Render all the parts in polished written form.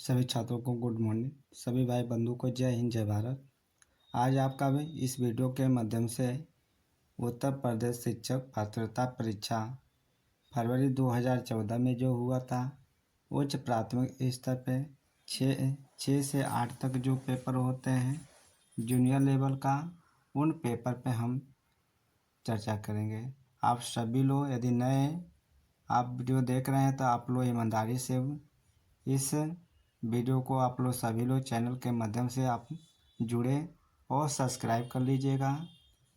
सभी छात्रों को गुड मॉर्निंग। सभी भाई बंधु को जय हिंद जय भारत। आज आपका भी इस वीडियो के माध्यम से उत्तर प्रदेश शिक्षक पात्रता परीक्षा फरवरी 2014 में जो हुआ था, उच्च प्राथमिक स्तर पे 6 से 8 तक जो पेपर होते हैं जूनियर लेवल का, उन पेपर पे हम चर्चा करेंगे। आप सभी लोग यदि नए आप वीडियो देख रहे हैं तो आप लोग ईमानदारी से इस वीडियो को आप लोग सभी लोग चैनल के माध्यम से आप जुड़े और सब्सक्राइब कर लीजिएगा,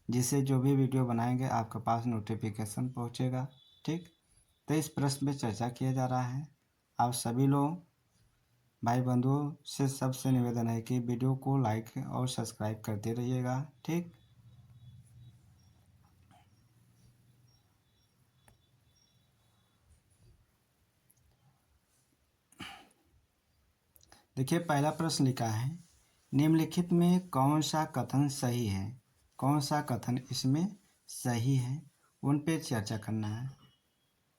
जिससे जो भी वीडियो बनाएंगे आपके पास नोटिफिकेशन पहुंचेगा। ठीक, तो इस प्रश्न पे चर्चा किया जा रहा है। आप सभी लोग भाई बंधुओं से सबसे निवेदन है कि वीडियो को लाइक और सब्सक्राइब करते रहिएगा। ठीक, देखिए पहला प्रश्न लिखा है, निम्नलिखित में कौन सा कथन सही है। कौन सा कथन इसमें सही है, उन पे चर्चा करना है।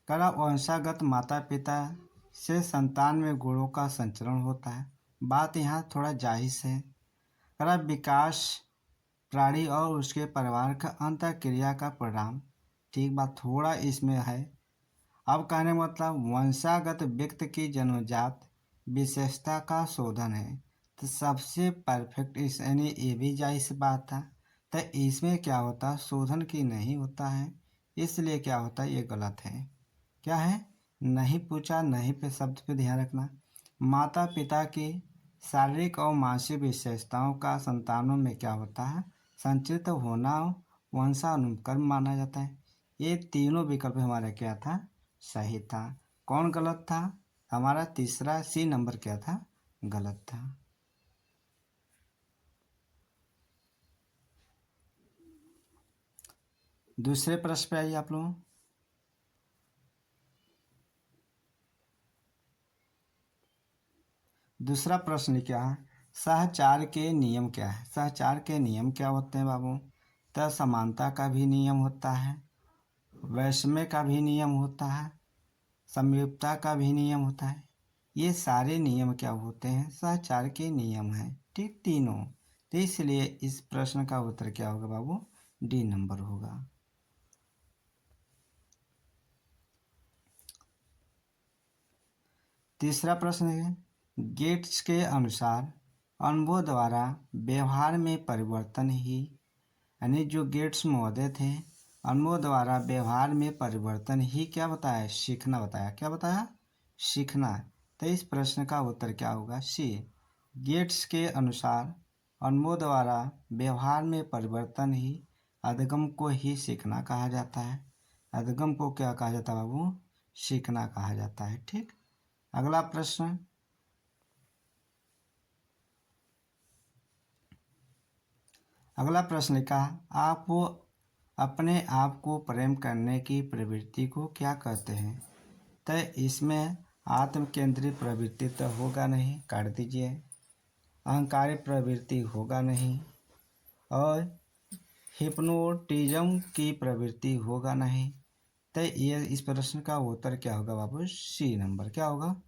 करा वंशागत माता पिता से संतान में गुणों का संचरण होता है, बात यहाँ थोड़ा जायज़ है। करा विकास प्राणी और उसके परिवार का अंतःक्रिया का परिणाम, ठीक बात थोड़ा इसमें है। अब कहने मतलब वंशागत व्यक्ति की जन्मजात विशेषता का शोधन है, तो सबसे परफेक्ट इस यानी ये भी जायज़ बात था। तो इसमें क्या होता है, शोधन की नहीं होता है, इसलिए क्या होता है ये गलत है। क्या है, नहीं पूछा नहीं पे शब्द पे ध्यान रखना। माता पिता की शारीरिक और मानसिक विशेषताओं का संतानों में क्या होता है, संचित होना वंशानुक्रम माना जाता है। ये तीनों विकल्प हमारा क्या था, सही था। कौन गलत था, हमारा तीसरा सी नंबर क्या था, गलत था। दूसरे प्रश्न पे आइए आप लोग। दूसरा प्रश्न क्या है, सहचार के नियम क्या है। सहचार के नियम क्या होते हैं बाबू, तो समानता का भी नियम होता है, वैषम्य का भी नियम होता है, समरूपता का भी नियम होता है। ये सारे नियम क्या होते हैं, सहचार के नियम हैं। ठीक, तीनों। तो इसलिए इस प्रश्न का उत्तर क्या होगा बाबू, डी नंबर होगा। तीसरा प्रश्न है, गेट्स के अनुसार अनुभव द्वारा व्यवहार में परिवर्तन ही, यानी जो गेट्स महोदय थे, अनुभव द्वारा व्यवहार में परिवर्तन ही क्या बताया, सीखना बताया। क्या बताया, सीखना। तो इस प्रश्न का उत्तर क्या होगा, सी। गेट्स के अनुसार अनुभव द्वारा व्यवहार में परिवर्तन ही अधिगम को ही सीखना कहा जाता है। अधिगम को क्या कहा जाता है बाबू, सीखना कहा जाता है। ठीक, अगला प्रश्न, अगला प्रश्न लिखा, आप अपने आप को प्रेम करने की प्रवृत्ति को क्या कहते हैं। तो इसमें आत्म केंद्रित प्रवृत्ति तो होगा नहीं, काट दीजिए। अहंकारी प्रवृत्ति होगा नहीं, और हिप्नोटिज्म की प्रवृत्ति होगा नहीं। तो ये इस प्रश्न का उत्तर क्या होगा बाबू, सी नंबर। क्या होगा,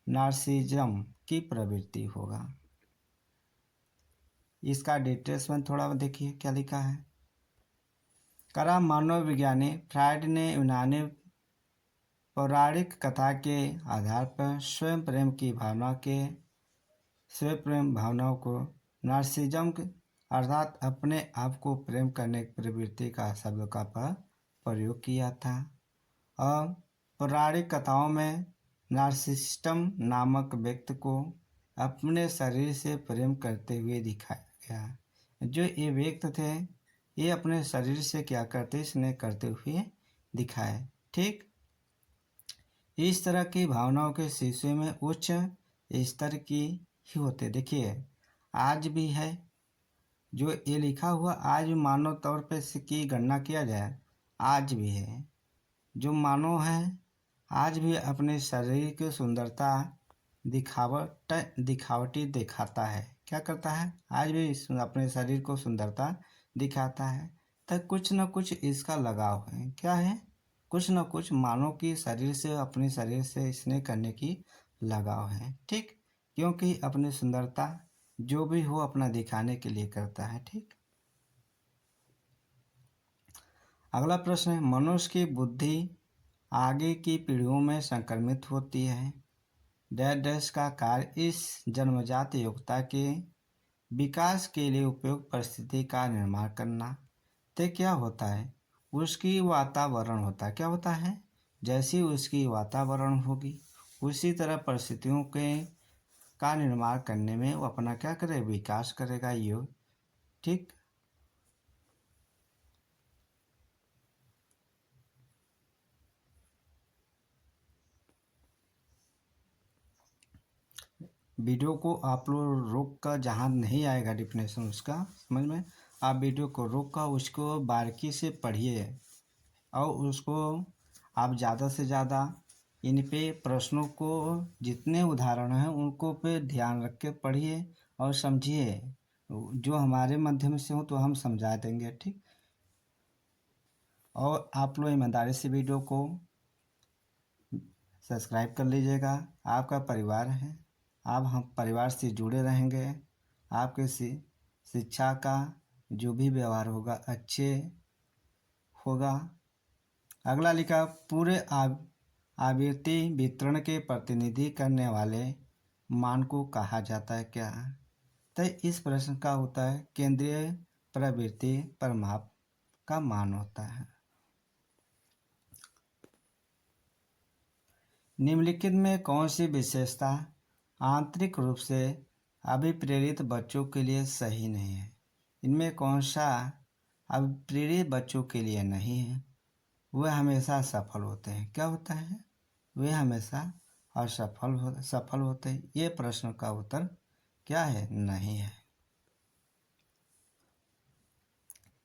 नार्सिज्म की प्रवृत्ति होगा। इसका डिटेल्स में थोड़ा देखिए क्या लिखा है। करा मनोविज्ञानी फ्रायड ने यूनानी पौराणिक कथा के आधार पर स्वयं प्रेम भावनाओं को नार्सिज्म अर्थात अपने आप को प्रेम करने की प्रवृत्ति का शब्द का प्रयोग किया था। और पौराणिक कथाओं में नार्सिसिस्टम नामक व्यक्ति को अपने शरीर से प्रेम करते हुए दिखाया गया। जो ये व्यक्ति थे, ये अपने शरीर से क्या करते, स्नेह करते हुए दिखाए। ठीक, इस तरह की भावनाओं के शीशे में उच्च स्तर की ही होते। देखिए आज भी है, जो ये लिखा हुआ आज भी मानव तौर पे की गणना किया जाए, आज भी है। जो मानव है आज भी अपने शरीर की सुंदरता दिखावटी दिखाता है। क्या करता है, आज भी अपने शरीर को सुंदरता दिखाता है। तो कुछ न कुछ इसका लगाव है। क्या है, कुछ न कुछ मानव की शरीर से, अपने शरीर से स्नेह करने की लगाव है। ठीक, क्योंकि अपनी सुंदरता जो भी हो अपना दिखाने के लिए करता है। ठीक, अगला प्रश्न है, मनुष्य की बुद्धि आगे की पीढ़ियों में संक्रमित होती है। डैश डैश का कार्य इस जन्मजात योग्यता के विकास के लिए उपयुक्त परिस्थिति का निर्माण करना। तो क्या होता है, उसकी वातावरण होता है। क्या होता है, जैसी उसकी वातावरण होगी उसी तरह परिस्थितियों के का निर्माण करने में वो अपना क्या करे, विकास करेगा योग। ठीक, वीडियो को आप लोग रोक कर, जहाँ नहीं आएगा डिफिनेशन उसका समझ में, आप वीडियो को रोक कर उसको बारीकी से पढ़िए और उसको आप ज़्यादा से ज़्यादा इन पे प्रश्नों को, जितने उदाहरण हैं उनको पे ध्यान रख के पढ़िए और समझिए। जो हमारे माध्यम से हो तो हम समझा देंगे। ठीक, और आप लोग ईमानदारी से वीडियो को सब्सक्राइब कर लीजिएगा। आपका परिवार है, आप हम परिवार से जुड़े रहेंगे, आपके शिक्षा का जो भी व्यवहार होगा अच्छे होगा। अगला लिखा, पूरे आवृत्ति वितरण के प्रतिनिधि करने वाले मान को कहा जाता है क्या। तो इस प्रश्न का होता है केंद्रीय प्रवृत्ति परिमाप का मान होता है। निम्नलिखित में कौन सी विशेषता आंतरिक रूप से अभिप्रेरित बच्चों के लिए सही नहीं है। इनमें कौन सा अभिप्रेरित बच्चों के लिए नहीं है, वे हमेशा सफल होते हैं। क्या होता है, वे हमेशा सफल होते हैं। ये प्रश्न का उत्तर क्या है, नहीं है।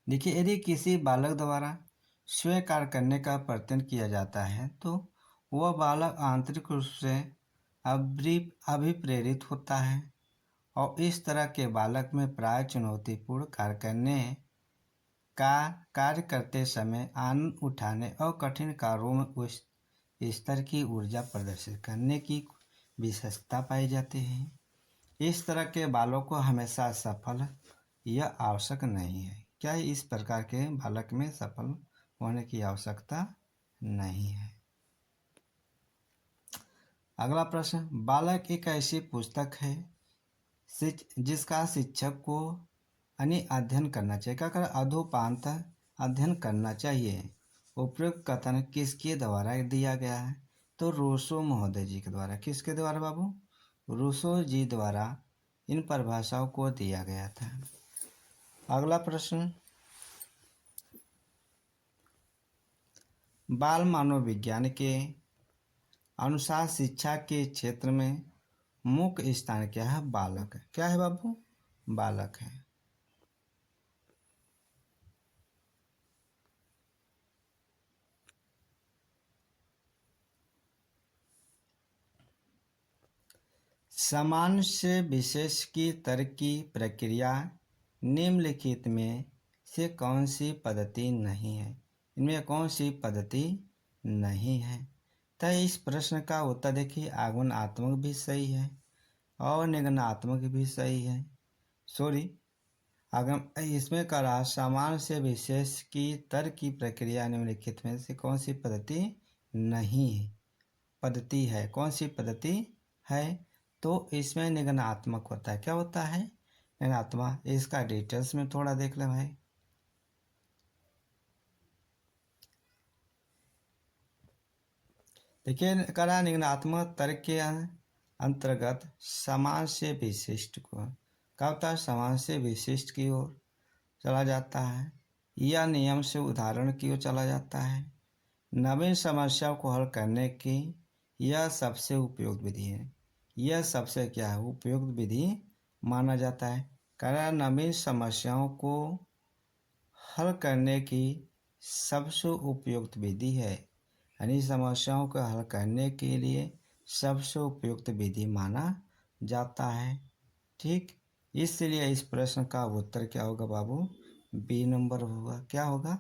देखिए, यदि किसी बालक द्वारा स्वयं कार्य करने का प्रयत्न किया जाता है तो वह बालक आंतरिक रूप से अभिप्रेरित होता है और इस तरह के बालक में प्राय चुनौतीपूर्ण कार्य करते समय आनंद उठाने और कठिन कार्यों में उस स्तर की ऊर्जा प्रदर्शित करने की विशेषता पाई जाती है। इस तरह के बालों को हमेशा सफल यह आवश्यक नहीं है। क्या इस प्रकार के बालक में सफल होने की आवश्यकता नहीं है। अगला प्रश्न, बालक एक ऐसी पुस्तक है जिसका शिक्षक को अध्ययन करना चाहिए। क्या कर, अधोपांत अध्ययन करना चाहिए। उपयुक्त कथन किसके द्वारा दिया गया है, तो रूसो महोदय जी के द्वारा। किसके द्वारा बाबू, रूसो जी द्वारा इन परिभाषाओं को दिया गया था। अगला प्रश्न, बाल मनोविज्ञान के अनुसार शिक्षा के क्षेत्र में मुख्य स्थान क्या है, बालक है। क्या है बाबू, बालक है। सामान्य से विशेष की तर्क की प्रक्रिया निम्नलिखित में से कौन सी पद्धति नहीं है। इनमें कौन सी पद्धति नहीं है। तो इस प्रश्न का उत्तर देखिए, आगमनात्मक भी सही है और निगमनात्मक भी सही है। आगम इसमें करा सामान्य से विशेष की तर्क की प्रक्रिया निम्नलिखित में से कौन सी पद्धति नहीं है, पद्धति है। कौन सी पद्धति है, तो इसमें निगमनात्मक होता है। क्या होता है, निगमनात्मक। इसका डिटेल्स में थोड़ा देख ले भाई। देखिए, करा निगमनात्मक तर्क के अंतर्गत समान से विशिष्ट को क्या होता है, समान से विशिष्ट की ओर चला जाता है या नियम से उदाहरण की ओर चला जाता है। नवीन समस्याओं को हल करने की यह सबसे उपयुक्त विधि है। यह सबसे क्या है, उपयुक्त विधि माना जाता है। कारण नवीन समस्याओं को हल करने की सबसे उपयुक्त विधि है, यानी समस्याओं को हल करने के लिए सबसे उपयुक्त विधि माना जाता है। ठीक, इसलिए इस प्रश्न का उत्तर क्या होगा बाबू, बी नंबर होगा। क्या होगा,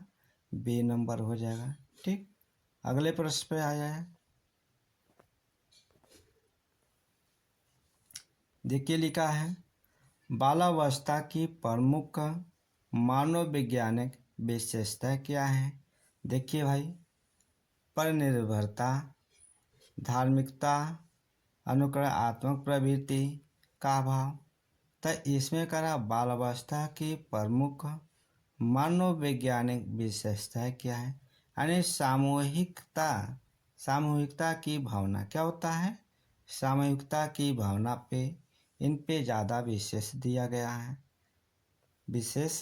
बी नंबर हो जाएगा। ठीक, अगले प्रश्न पे आया है। देखिए लिखा है, बालावस्था की प्रमुख मानववैज्ञानिक विशेषता क्या है। देखिए भाई, परनिर्भरता, धार्मिकता, अनुकरणात्मक प्रवृत्ति का भाव। तो इसमें करा बालावस्था की प्रमुख मानववैज्ञानिक विशेषता क्या है, यानी सामूहिकता। सामूहिकता की भावना क्या होता है, सामूहिकता की भावना पे इन पे ज़्यादा विशेष दिया गया है, विशेष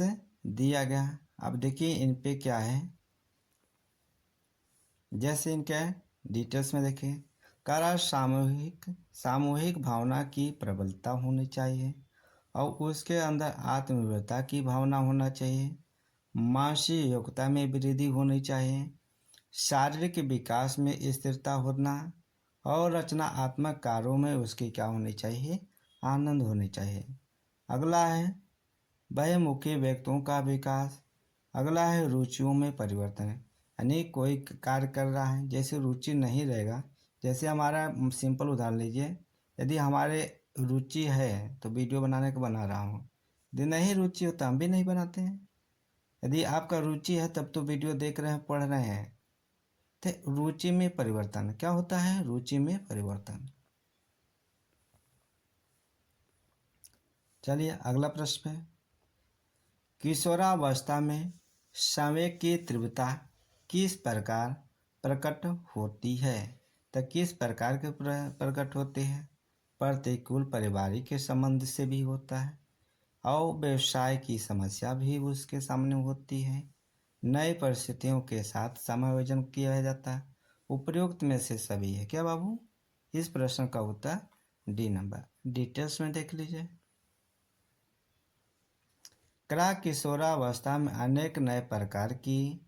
दिया गया। अब देखिए इन पे क्या है, जैसे इनके डिटेल्स में देखिए, करा सामूहिक सामूहिक भावना की प्रबलता होनी चाहिए और उसके अंदर आत्मनिर्भरता की भावना होना चाहिए, मानसिक योग्यता में वृद्धि होनी चाहिए, शारीरिक विकास में स्थिरता होना और रचनात्मक कार्यों में उसकी क्या होनी चाहिए, आनंद होनी चाहिए। अगला है बहुमुखी व्यक्तियों का विकास। अगला है रुचियों में परिवर्तन, यानी कोई कार्य कर रहा है, जैसे रुचि नहीं रहेगा, जैसे हमारा सिंपल उदाहरण लीजिए, यदि हमारे रुचि है तो वीडियो बनाने का बना रहा हूँ, यदि नहीं रुचि हो तो हम भी नहीं बनाते हैं। यदि आपका रुचि है तब तो वीडियो देख रहे हैं, पढ़ रहे हैं। तो रुचि में परिवर्तन क्या होता है, रुचि में परिवर्तन। चलिए अगला प्रश्न है, किशोरावस्था में समय की तीव्रता किस प्रकार प्रकट होती है। तो किस प्रकार के प्रकट होते हैं, प्रतिकूल पारिवारिक के संबंध से भी होता है और व्यवसाय की समस्या भी उसके सामने होती है, नई परिस्थितियों के साथ समायोजन किया जाता है। उपयुक्त में से सभी है क्या बाबू। इस प्रश्न का उत्तर डी नंबर। डिटेल्स में देख लीजिए। करा किशोरावस्था में अनेक नए प्रकार की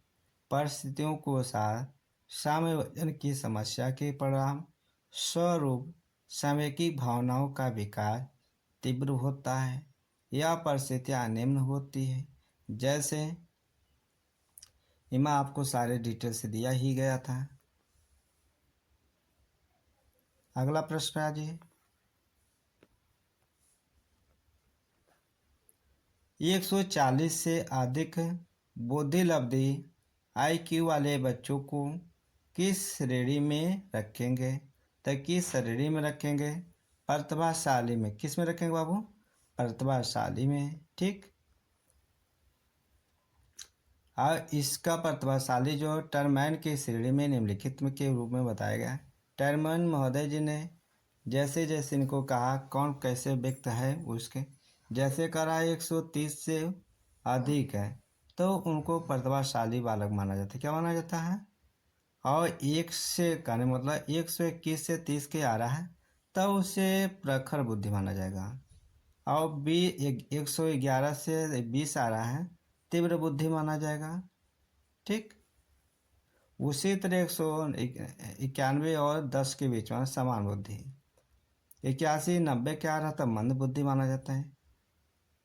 परिस्थितियों को साथ समायोजन की समस्या के परिणाम स्वरूप सामयिक भावनाओं का विकास तीव्र होता है। यह परिस्थितियाँ निम्न होती है, जैसे इमा आपको सारे डिटेल्स दिया ही गया था। अगला प्रश्न आ जाइए, 140 से अधिक बुद्धिलब्धि IQ वाले बच्चों को किस श्रेणी में रखेंगे। तो किस श्रेणी में रखेंगे, प्रतिभाशाली में। किस में रखेंगे बाबू, प्रतिभाशाली में। ठीक, और इसका प्रतिभाशाली जो टर्मैन की श्रेणी में निम्नलिखित में के रूप में बताया गया। टर्मैन महोदय जी ने जैसे जैसे इनको कहा कौन कैसे व्यक्त है उसके, जैसे करा 130 से अधिक है तो उनको प्रतिभाशाली बालक माना जाता है। क्या माना जाता है, और एक से कहने मतलब 121 से 30 के आ रहा है तब उसे प्रखर बुद्धि माना जाएगा, और 111 से 20 आ रहा है तीव्र बुद्धि माना जाएगा। ठीक, उसी तरह 191 और 10 के बीच में समान बुद्धि। 81 90 के आ रहा तब मंद बुद्धि माना जाता है।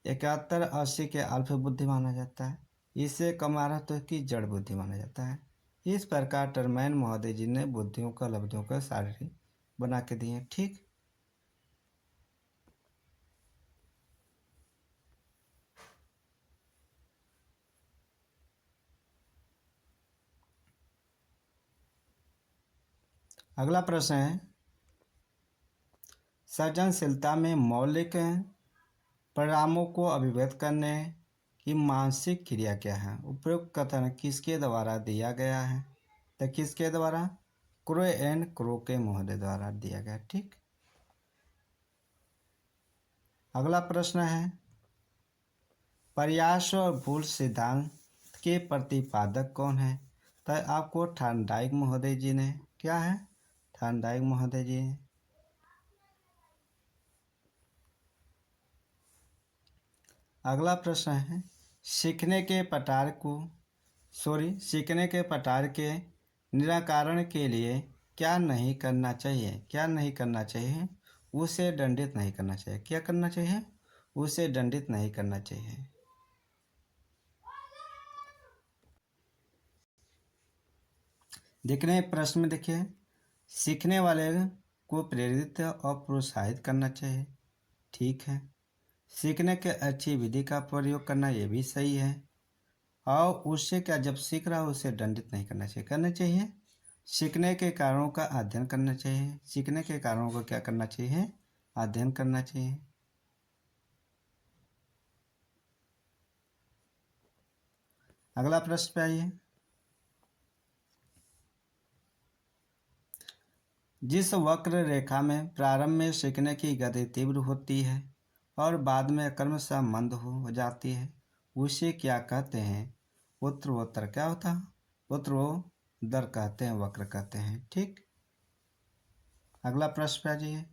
71 80 के अल्प बुद्धि माना जाता है। इससे कम आ रहा तो इसकी जड़ बुद्धि माना जाता है। इस प्रकार टर्मैन महोदय जी ने बुद्धियों का लब्धियों का सारणी बना के दिए। ठीक, अगला प्रश्न है, सृजनशीलता में मौलिक परिणामों को अभिव्यक्त करने की मानसिक क्रिया क्या है। उपयुक्त कथन किसके द्वारा दिया गया है। तो किसके द्वारा, क्रो एंड क्रो के महोदय द्वारा दिया गया। ठीक, अगला प्रश्न है, प्रयास और भूल सिद्धांत के प्रतिपादक कौन है। तो आपको थॉर्नडाइक महोदय जी ने, क्या है, थॉर्नडाइक महोदय जी। अगला प्रश्न है, सीखने के पटार के निराकरण के लिए क्या नहीं करना चाहिए। क्या नहीं करना चाहिए, उसे दंडित नहीं करना चाहिए। क्या करना चाहिए, उसे दंडित नहीं करना चाहिए। देखने प्रश्न में देखिए, सीखने वाले को प्रेरित और प्रोत्साहित करना चाहिए। ठीक है। सीखने के अच्छी विधि का प्रयोग करना ये भी सही है। और उससे क्या, जब सीख रहा हो उसे दंडित नहीं करना चाहिए, करना चाहिए सीखने के कारणों का अध्ययन करना चाहिए। सीखने के कारणों को क्या करना चाहिए, अध्ययन करना चाहिए। अगला प्रश्न पे आइए। जिस वक्र रेखा में प्रारंभ में सीखने की गति तीव्र होती है और बाद में क्रमशः मंद हो जाती है, उसे क्या कहते हैं? उत्तरोत्तर क्या होता है? उत्तरोत्तर कहते हैं, वक्र कहते हैं। ठीक। अगला प्रश्न पे आ जाइए।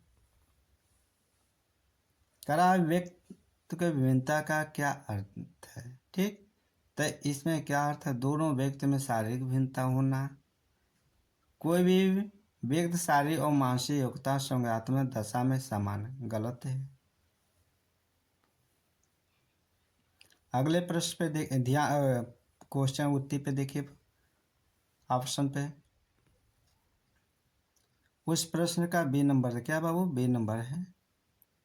करा व्यक्ति के विभिन्नता का क्या अर्थ है? ठीक। तो इसमें क्या अर्थ है? दोनों व्यक्ति में शारीरिक भिन्नता होना। कोई भी व्यक्ति शारीरिक और मानसिक योग्यता संज्ञानात्मक दशा में समान, गलत है। अगले प्रश्न पे ध्यान, क्वेश्चन उत्तर पे देखिए, ऑप्शन पे। उस प्रश्न का बी नंबर है। क्या बाबू? बी नंबर है।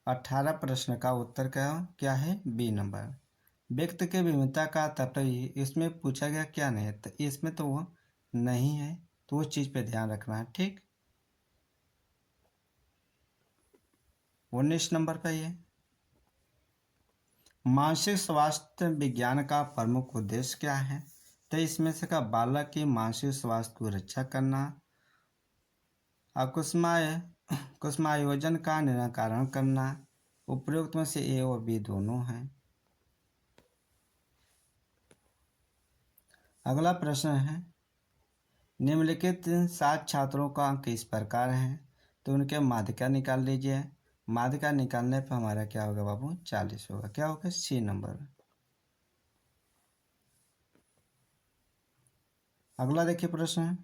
18 प्रश्न का उत्तर क्या है? B number. व्यक्ति के विभिन्नता का तात्पर्य, इसमें पूछा गया क्या नहीं है, तो इसमें तो वो नहीं है, तो उस चीज़ पे ध्यान रखना है। ठीक। 19 नंबर पे ये मानसिक स्वास्थ्य विज्ञान का प्रमुख उद्देश्य क्या है? तो इसमें से का बालक की मानसिक स्वास्थ्य को रक्षा करना, कुसुमायोजन का निराकरण करना। उपरोक्त में से ए और बी दोनों हैं। अगला प्रश्न है, निम्नलिखित 7 छात्रों का अंक इस प्रकार है, तो उनके माध्यिका निकाल लीजिए। माध्यिका निकालने पर हमारा क्या होगा बाबू? 40 होगा। क्या होगा? C number. अगला देखिए प्रश्न,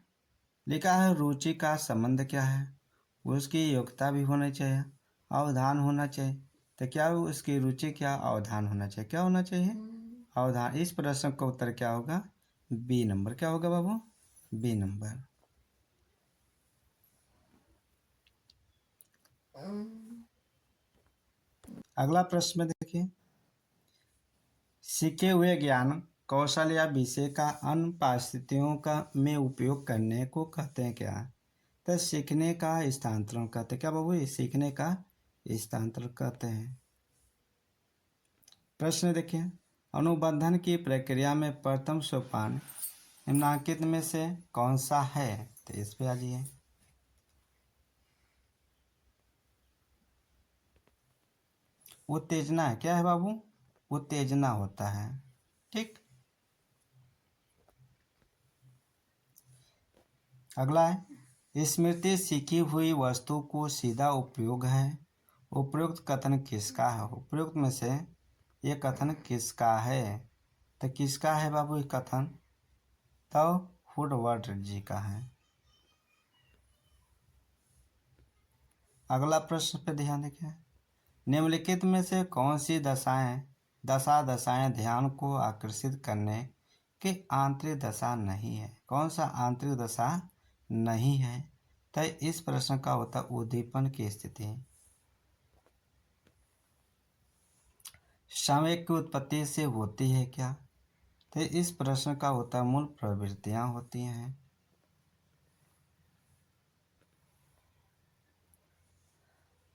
लिखा है रुचि का संबंध क्या है? उसकी योग्यता भी होनी चाहिए, अवधान होना चाहिए। तो क्या उसकी रुचि क्या, अवधान होना चाहिए। क्या होना चाहिए? अवधान। इस प्रश्न का उत्तर क्या होगा? B number. क्या होगा बाबू? B number. अगला प्रश्न में देखिए, सीखे हुए ज्ञान कौशल या विषय का अन्य परिस्थितियों का में उपयोग करने को कहते हैं क्या? तो सीखने का स्थानांतरण कहते हैं। क्या बाबू? ये सीखने का स्थानांतरण कहते हैं। प्रश्न देखिए, अनुबंधन की प्रक्रिया में प्रथम सोपान निम्नलिखित में से कौन सा है? तो इस पे आ जाइए। उत्तेजना है। क्या है बाबू? उत्तेजना होता है। ठीक। अगला है, स्मृति सीखी हुई वस्तु को सीधा उपयोग है। उपयुक्त कथन किसका है? उपयुक्त में से ये कथन किसका है? तो किसका है बाबू ये कथन? तो वुडवर्ड जी का है। अगला प्रश्न पे ध्यान देखें, निम्नलिखित में से कौन सी दशाएं ध्यान को आकर्षित करने की आंतरिक दशा नहीं है? कौन सा आंतरिक दशा नहीं है? तो इस प्रश्न का होता उद्दीपन की स्थिति। संवेग की उत्पत्ति से होती है क्या? तो इस प्रश्न का होता मूल प्रवृत्तियां होती हैं।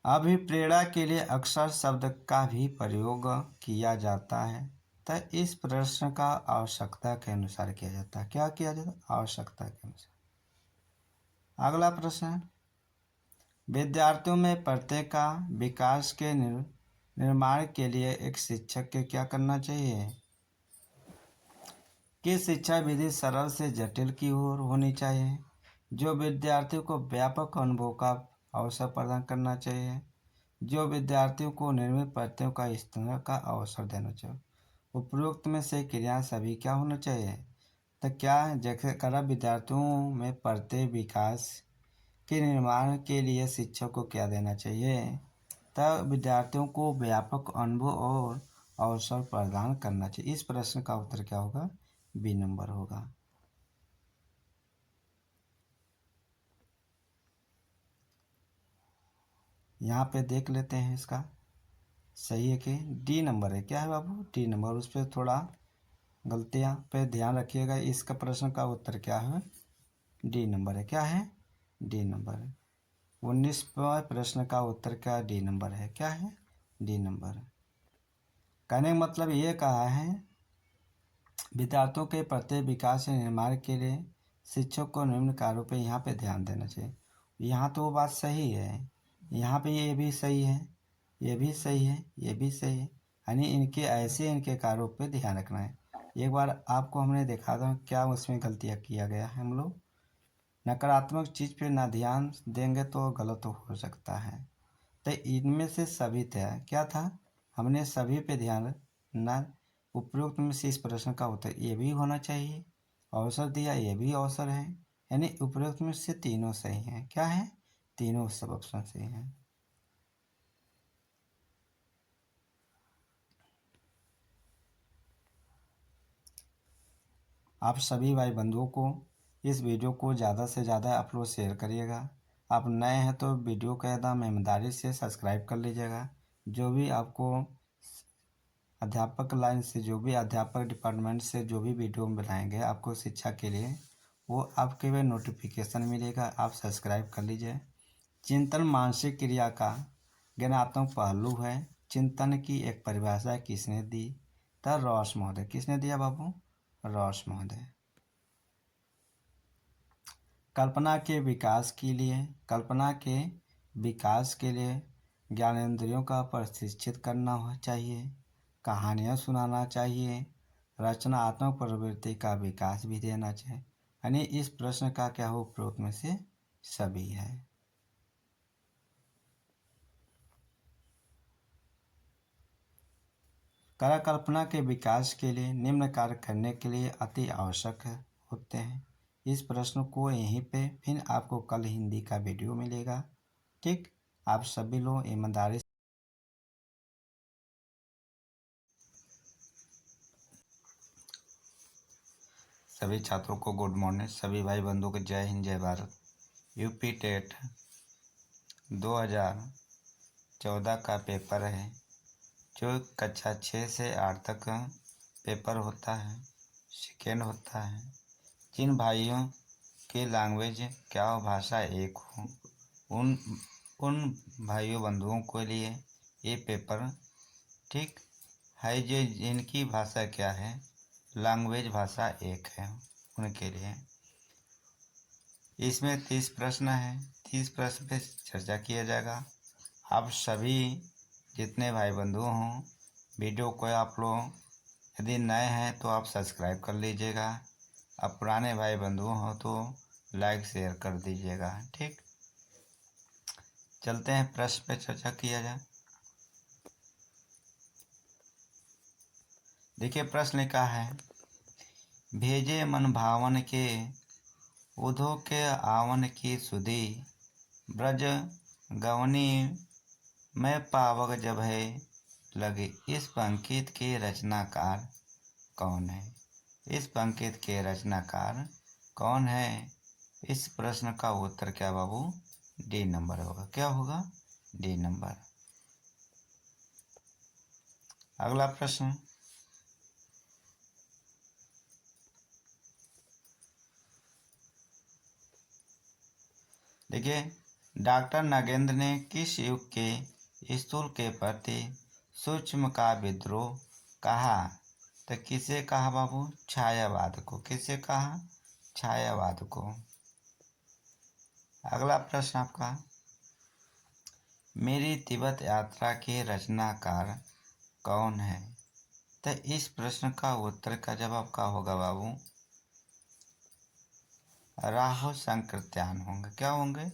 अभिप्रेरणा के लिए अक्सर शब्द का भी प्रयोग किया जाता है। तो इस प्रश्न का आवश्यकता के अनुसार किया जाता है। क्या किया जाता है? आवश्यकता के अनुसार। अगला प्रश्न है, विद्यार्थियों में प्रत्येक का विकास के निर्माण के लिए एक शिक्षक के क्या करना चाहिए? कि शिक्षा विधि सरल से जटिल की ओर होनी चाहिए, जो विद्यार्थियों को व्यापक अनुभव का अवसर प्रदान करना चाहिए, जो विद्यार्थियों को निर्मित प्रत्ययों का इस्तेमाल का अवसर देना चाहिए। उपरोक्त में से क्रिया सभी क्या होना चाहिए? तो क्या जैसे करा विद्यार्थियों में प्रत्यय विकास के निर्माण के लिए शिक्षक को क्या देना चाहिए? तब विद्यार्थियों को व्यापक अनुभव और अवसर प्रदान करना चाहिए। इस प्रश्न का उत्तर क्या होगा? बी नंबर होगा। यहाँ पे देख लेते हैं इसका। सही है कि डी नंबर है। क्या है बाबू? D number. उस पर थोड़ा गलतियाँ पे ध्यान रखिएगा। इसका प्रश्न का उत्तर क्या है? डी नंबर है। क्या है? डी नंबर है। 19वां प्रश्न का उत्तर क्या? डी नंबर है। क्या है? D number. कहने का मतलब ये कहा है विद्यार्थियों के प्रत्येक विकास के निर्माण के लिए शिक्षक को निम्न कार्यों पे यहाँ पे ध्यान देना चाहिए। यहाँ तो वो बात सही है, यहाँ पे ये भी सही है, ये भी सही है, ये भी सही है, यानी इनके कार्यों पे ध्यान रखना है। एक बार आपको हमने देखा था क्या उसमें गलतियाँ किया गया है। हम लोग नकारात्मक चीज़ पे ना ध्यान देंगे तो गलत हो सकता है। तो इनमें से सभी थे। क्या था? हमने सभी पे ध्यान ना। उपरोक्त में से इस प्रश्न का उत्तर ये भी होना चाहिए। अवसर दिया, ये भी अवसर है, यानी उपरोक्त में से तीनों सही हैं। क्या है? तीनों सब ऑप्शन सही हैं। आप सभी भाई बंधुओं को इस वीडियो को ज़्यादा से ज़्यादा आप लोग शेयर करिएगा। आप नए हैं तो वीडियो को एकदम ईमानदारी से सब्सक्राइब कर लीजिएगा। जो भी आपको अध्यापक लाइन से, जो भी अध्यापक डिपार्टमेंट से जो भी वीडियो बनाएंगे आपको शिक्षा के लिए, वो आपके वे नोटिफिकेशन मिलेगा। आप सब्सक्राइब कर लीजिए। चिंतन मानसिक क्रिया का ज्ञानात्मक पहलू है। चिंतन की एक परिभाषा किसने दी? तो रॉस महोदय। किसने दिया बाबू? रॉस महोदय। कल्पना के विकास के लिए, कल्पना के विकास के लिए ज्ञानेंद्रियों का प्रशिक्षित करना चाहिए, कहानियाँ सुनाना चाहिए, रचनात्मक प्रवृत्ति का विकास भी देना चाहिए। यानी इस प्रश्न का क्या हो? उपरोक्त में से सभी है। कल्पना के विकास के लिए निम्न कार्य करने के लिए अति आवश्यक होते हैं। इस प्रश्न को यहीं पे फिर आपको कल हिंदी का वीडियो मिलेगा। ठीक, आप सभी लोग ईमानदारी। सभी छात्रों को गुड मॉर्निंग। सभी भाई बंधुओं को जय हिंद, जय भारत। यूपी टेट 2014 का पेपर है जो कक्षा 6 से 8 तक पेपर होता है, सेकेंड होता है। जिन भाइयों की लैंग्वेज क्या हो, भाषा एक हो, उन उन भाइयों बंधुओं के लिए ये पेपर ठीक है। जो जिनकी भाषा क्या है, लैंग्वेज भाषा एक है, उनके लिए। इसमें 30 प्रश्न है। 30 प्रश्न पे चर्चा किया जाएगा। आप सभी जितने भाई बंधु हों, वीडियो को आप लोग यदि नए हैं तो आप सब्सक्राइब कर लीजिएगा। अब पुराने भाई बंधु हों तो लाइक शेयर कर दीजिएगा। ठीक, चलते हैं प्रश्न पे चर्चा किया जाए। देखिए प्रश्न लिखा है, भेजे मन भावन के उधो के आवन की सुधी, ब्रज गवनी में पावक जब है लगे। इस पंक्ति के रचनाकार कौन है? इस पंक्ति के रचनाकार कौन है? इस प्रश्न का उत्तर क्या बाबू? डी नंबर होगा। क्या होगा? D number. अगला प्रश्न, देखिए डॉक्टर नागेंद्र ने किस युग के स्थूल के प्रति सूक्ष्म का विद्रोह कहा? तो किसे कहा बाबू? छायावाद को। किसे कहा? छायावाद को। अगला प्रश्न आपका, मेरी तिब्बत यात्रा के रचनाकार कौन है? तो इस प्रश्न का उत्तर का जवाब क्या होगा बाबू? राहो संकृत्यान होंगे। क्या होंगे?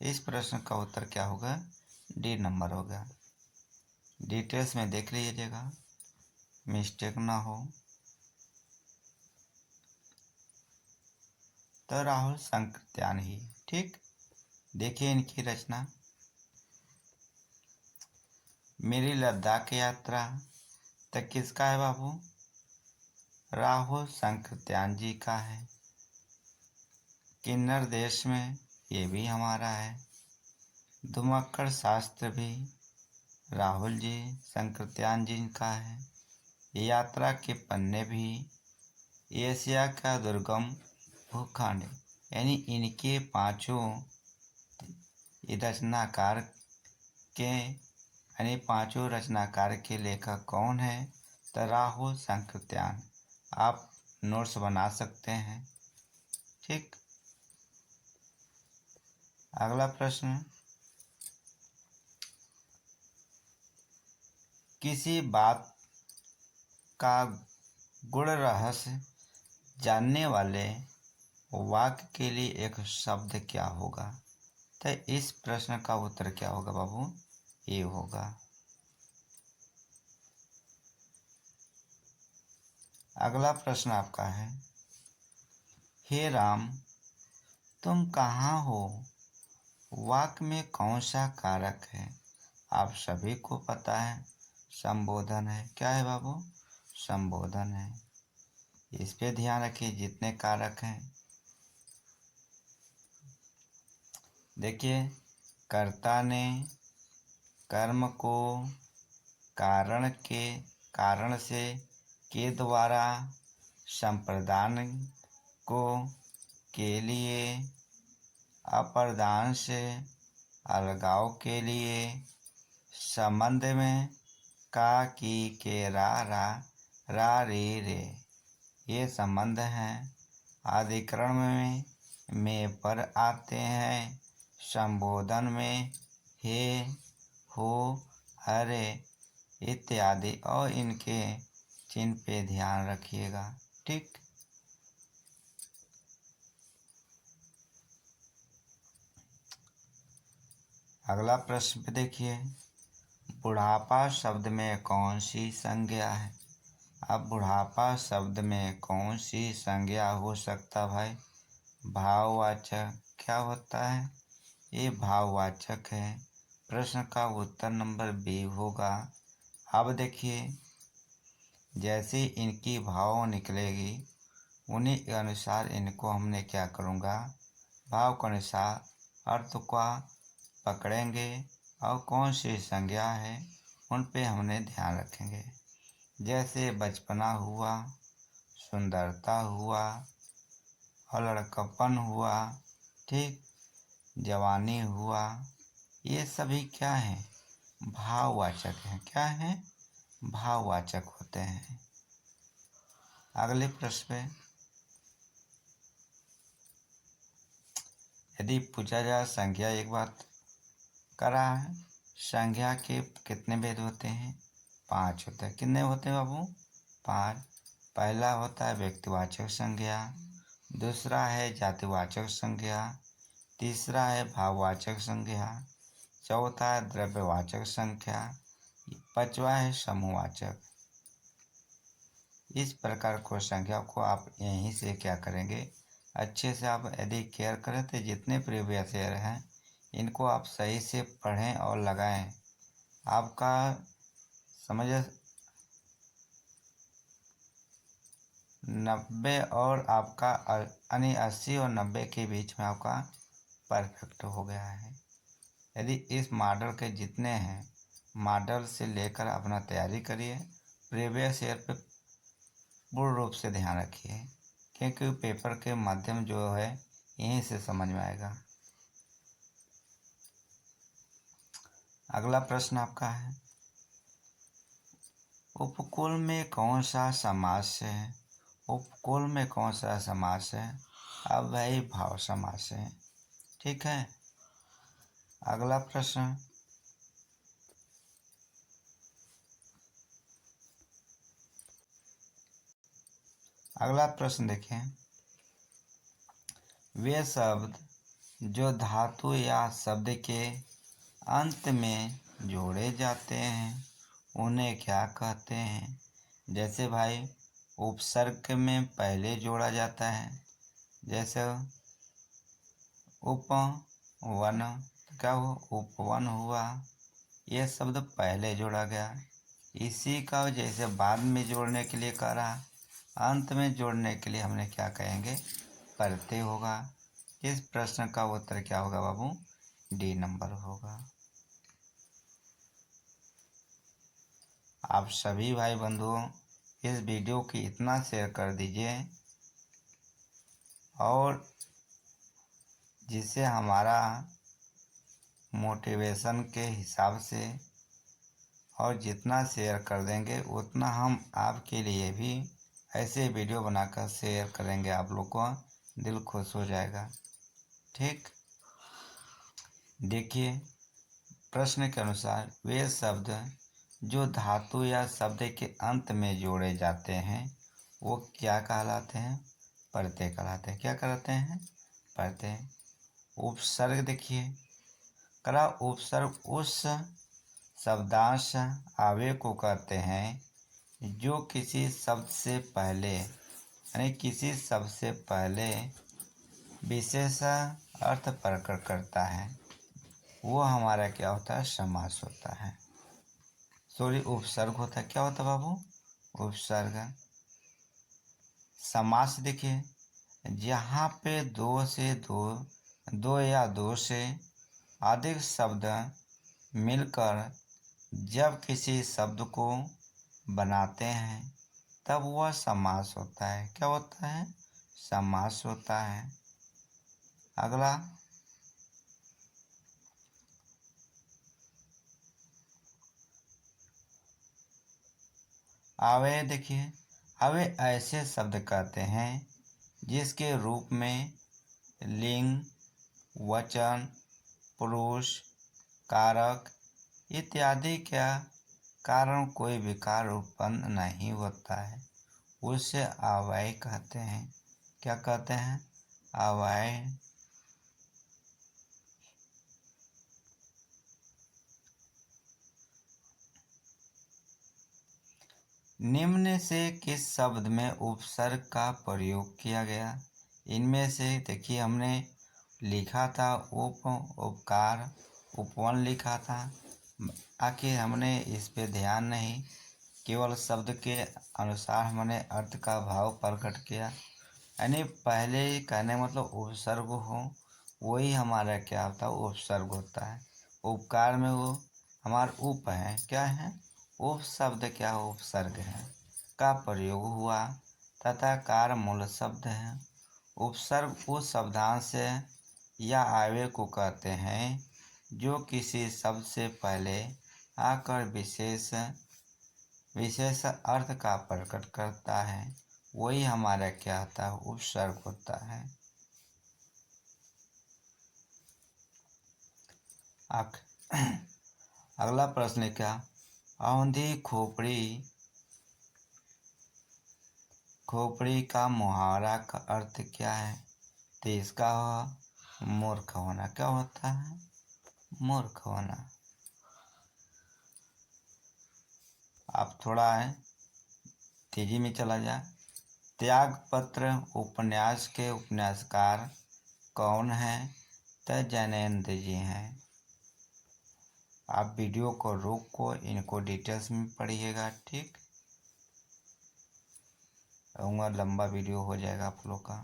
इस प्रश्न का उत्तर क्या होगा? डी नंबर होगा। डिटेल्स में देख लीजिएगा, मिस्टेक ना हो। तो राहुल संकृत्यान ही। ठीक, देखिए इनकी रचना। मेरी लद्दाख यात्रा तो किसका है बाबू? राहुल संकृत्यान जी का है। किन्नर देश में, ये भी हमारा है। धुमक्कड़ शास्त्र भी राहुल जी, संकृत्यान जी का है। यात्रा के पन्ने भी एशिया का दुर्गम भूखंड, यानी इनके पांचों रचनाकार पांचों रचनाकार के लेखक कौन है? तो राहुल, संकृत्यान। आप नोट्स बना सकते हैं। ठीक। अगला प्रश्न, किसी बात का गुण रहस्य जानने वाले वाक्य के लिए एक शब्द क्या होगा? तो इस प्रश्न का उत्तर क्या होगा बाबू? ये होगा। अगला प्रश्न आपका है, हे राम तुम कहाँ हो वाक्य में कौन सा कारक है? आप सभी को पता है संबोधन है। क्या है बाबू? संबोधन है। इस पे ध्यान रखिए जितने कारक हैं। देखिए, कर्ता ने कर्म को कारण से के द्वारा, संप्रदान को के लिए, अप्रदान से अलगाव के लिए, संबंध में का की के रा रे रे ये संबंध हैं। अधिकरण में पर आते हैं। संबोधन में हे, हो, अरे इत्यादि और इनके चिन्ह पे ध्यान रखिएगा। ठीक। अगला प्रश्न पे देखिए, बुढ़ापा शब्द में कौन सी संज्ञा है? अब बुढ़ापा शब्द में कौन सी संज्ञा हो सकता भाई? भाववाचक। क्या होता है? ये भाववाचक है। प्रश्न का उत्तर नंबर बी होगा। अब देखिए, जैसे इनकी भाव निकलेगी उन्हीं के अनुसार इनको हमने क्या करूँगा, भाव के अनुसार अर्थ का पकड़ेंगे और कौन सी संज्ञा है उन पे हमने ध्यान रखेंगे। जैसे बचपना हुआ, सुंदरता हुआ और लड़कपन हुआ। ठीक। जवानी हुआ। ये सभी क्या हैं? भाववाचक हैं। क्या हैं? भाववाचक होते हैं। अगले प्रश्न पे, यदि पूछा जाए संज्ञा, एक बात करा है, संज्ञा के कितने भेद होते हैं? 5 होते हैं। कितने होते हैं बाबू? 5। पहला होता है व्यक्तिवाचक संज्ञा, दूसरा है जातिवाचक संज्ञा, तीसरा है भाववाचक संज्ञा, चौथा है द्रव्यवाचक संज्ञा, पांचवा है समूहवाचक। इस प्रकार को संज्ञा को आप यहीं से क्या करेंगे, अच्छे से आप यदि केयर करें तो जितने प्रीवियस ईयर हैं इनको आप सही से पढ़ें और लगाएं। आपका समझ 90 और आपका यानी 80 और 90 के बीच में आपका परफेक्ट हो गया है। यदि इस मॉडल के जितने हैं, मॉडल से लेकर अपना तैयारी करिए। प्रीवियस ईयर पे पूर्ण रूप से ध्यान रखिए, क्योंकि पेपर के माध्यम जो है यहीं से समझ में आएगा। अगला प्रश्न आपका है, उपकुल में कौन सा समास है? उपकुल में कौन सा समास है? अब वही भाव समास है। ठीक है। अगला प्रश्न, देखें, वे शब्द जो धातु या शब्द के अंत में जोड़े जाते हैं उन्हें क्या कहते हैं? जैसे भाई उपसर्ग में पहले जोड़ा जाता है, जैसे उपवन, क्या हो, उपवन हुआ, यह शब्द पहले जोड़ा गया। इसी का जैसे बाद में जोड़ने के लिए कह रहा, अंत में जोड़ने के लिए हमने क्या कहेंगे, प्रत्यय होगा। इस प्रश्न का उत्तर क्या होगा बाबू? डी नंबर होगा। आप सभी भाई बंधुओं इस वीडियो की इतना शेयर कर दीजिए और जिससे हमारा मोटिवेशन के हिसाब से और जितना शेयर कर देंगे उतना हम आपके लिए भी ऐसे वीडियो बनाकर शेयर करेंगे। आप लोग को दिल खुश हो जाएगा। ठीक, देखिए प्रश्न के अनुसार वे शब्द जो धातु या शब्द के अंत में जोड़े जाते हैं वो क्या कहलाते हैं? प्रत्यय कहलाते हैं। क्या कहलाते हैं? प्रत्यय। उपसर्ग देखिए, कला उपसर्ग उस शब्दांश आवेग को कहते हैं जो किसी शब्द से पहले यानी किसी शब्द से पहले विशेष अर्थ प्रकट करता है। वो हमारा क्या होता है? समास होता है। सॉरी, उपसर्ग होता है। क्या होता है बाबू? उपसर्ग। समास देखिए, जहाँ पे दो या दो से अधिक शब्द मिलकर जब किसी शब्द को बनाते हैं तब वह समास होता है। क्या होता है? समास होता है। अगला, अव्यय देखिए, अव्यय ऐसे शब्द कहते हैं जिसके रूप में लिंग, वचन, पुरुष, कारक इत्यादि का कारण कोई विकार उत्पन्न नहीं होता है, उसे अव्यय कहते हैं। क्या कहते हैं? अव्यय। निम्न से किस शब्द में उपसर्ग का प्रयोग किया गया? इनमें से देखिए, हमने लिखा था उपकार, उपवन लिखा था। आखिर हमने इस पे ध्यान नहीं, केवल शब्द के अनुसार हमने अर्थ का भाव प्रकट किया। यानी पहले कहने मतलब उपसर्ग हो, वही हमारा क्या होता है? उपसर्ग होता है। उपकार में वो हमारा उप है। क्या है? उप शब्द क्या हो? उपसर्ग है का प्रयोग हुआ तथा कार मूल शब्द है। उपसर्ग उस शब्दांश या आयव्यय को कहते हैं जो किसी शब्द से पहले आकर विशेष अर्थ का प्रकट करता है। वही हमारा क्या होता है? उपसर्ग होता है। अगला प्रश्न क्या? औंधी खोपड़ी का मुहावरा का अर्थ क्या है? तो इसका मूर्ख होना। क्या होता है? मूर्ख होना। आप थोड़ा तेजी में चला जाए। त्यागपत्र उपन्यास के उपन्यासकार कौन है? तो जैनेन्द्र जी हैं। आप वीडियो को रोक को इनको डिटेल्स में पढ़िएगा। ठीक, कहूँगा लंबा वीडियो हो जाएगा आप लोग का।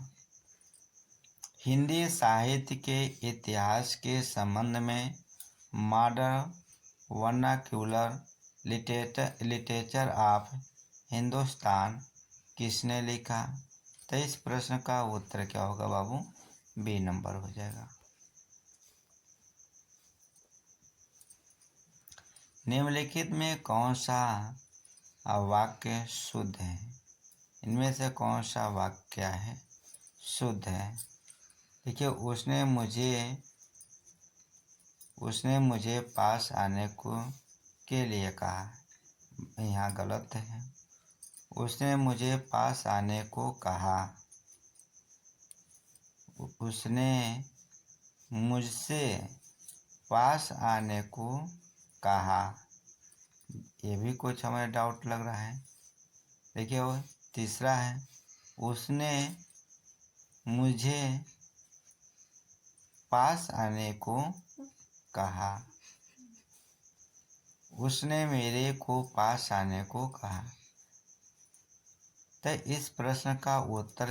हिंदी साहित्य के इतिहास के संबंध में modern vernacular literature of Hindustan किसने लिखा? तो इस प्रश्न का उत्तर क्या होगा बाबू? बी नंबर हो जाएगा। निम्नलिखित में कौन सा वाक्य शुद्ध है? इनमें से कौन सा वाक्य है शुद्ध है? देखिए, उसने मुझे पास आने के लिए कहा। यहाँ गलत है। उसने मुझे पास आने को कहा। उसने मुझसे पास आने को कहा। ये भी कुछ हमें डाउट लग रहा है। देखिए, वो तीसरा है, उसने मुझे पास आने को कहा। उसने मेरे को पास आने को कहा। तो इस प्रश्न का उत्तर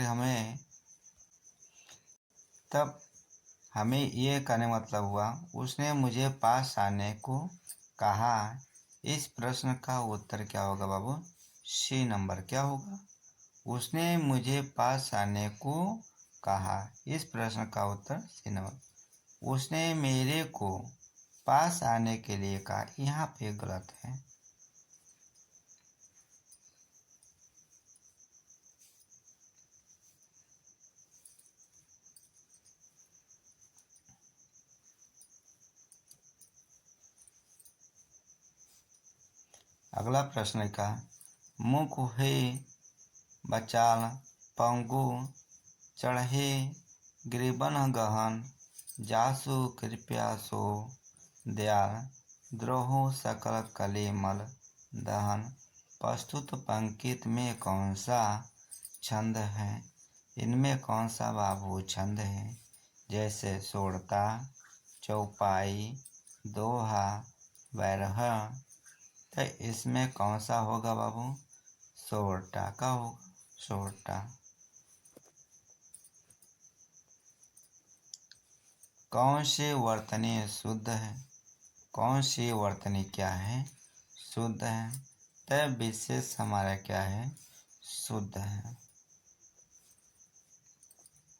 हमें ये कहने मतलब हुआ, उसने मुझे पास आने को कहा इस प्रश्न का उत्तर क्या होगा बाबू? सी नंबर क्या होगा? उसने मुझे पास आने को कहा। इस प्रश्न का उत्तर सी नंबर। उसने मेरे को पास आने के लिए कहा, यहाँ पे गलत है। अगला प्रश्न का मुख है बचाल पंगु चढ़े गिरिबन गहन जासु कृपया सो दयाल द्रोहो सकल कलेमल दहन। प्रस्तुत पंक्ति में कौन सा छंद है? इनमें कौन सा बाबू छंद है? जैसे सोड़ता, चौपाई, दोहा, बैरह। तो इसमें कौन सा होगा बाबू? सोरठा का होगा, सोरठा। कौन से वर्तनी शुद्ध है? कौन सी वर्तनी क्या है? शुद्ध है। तब विशेष हमारा क्या है? शुद्ध है।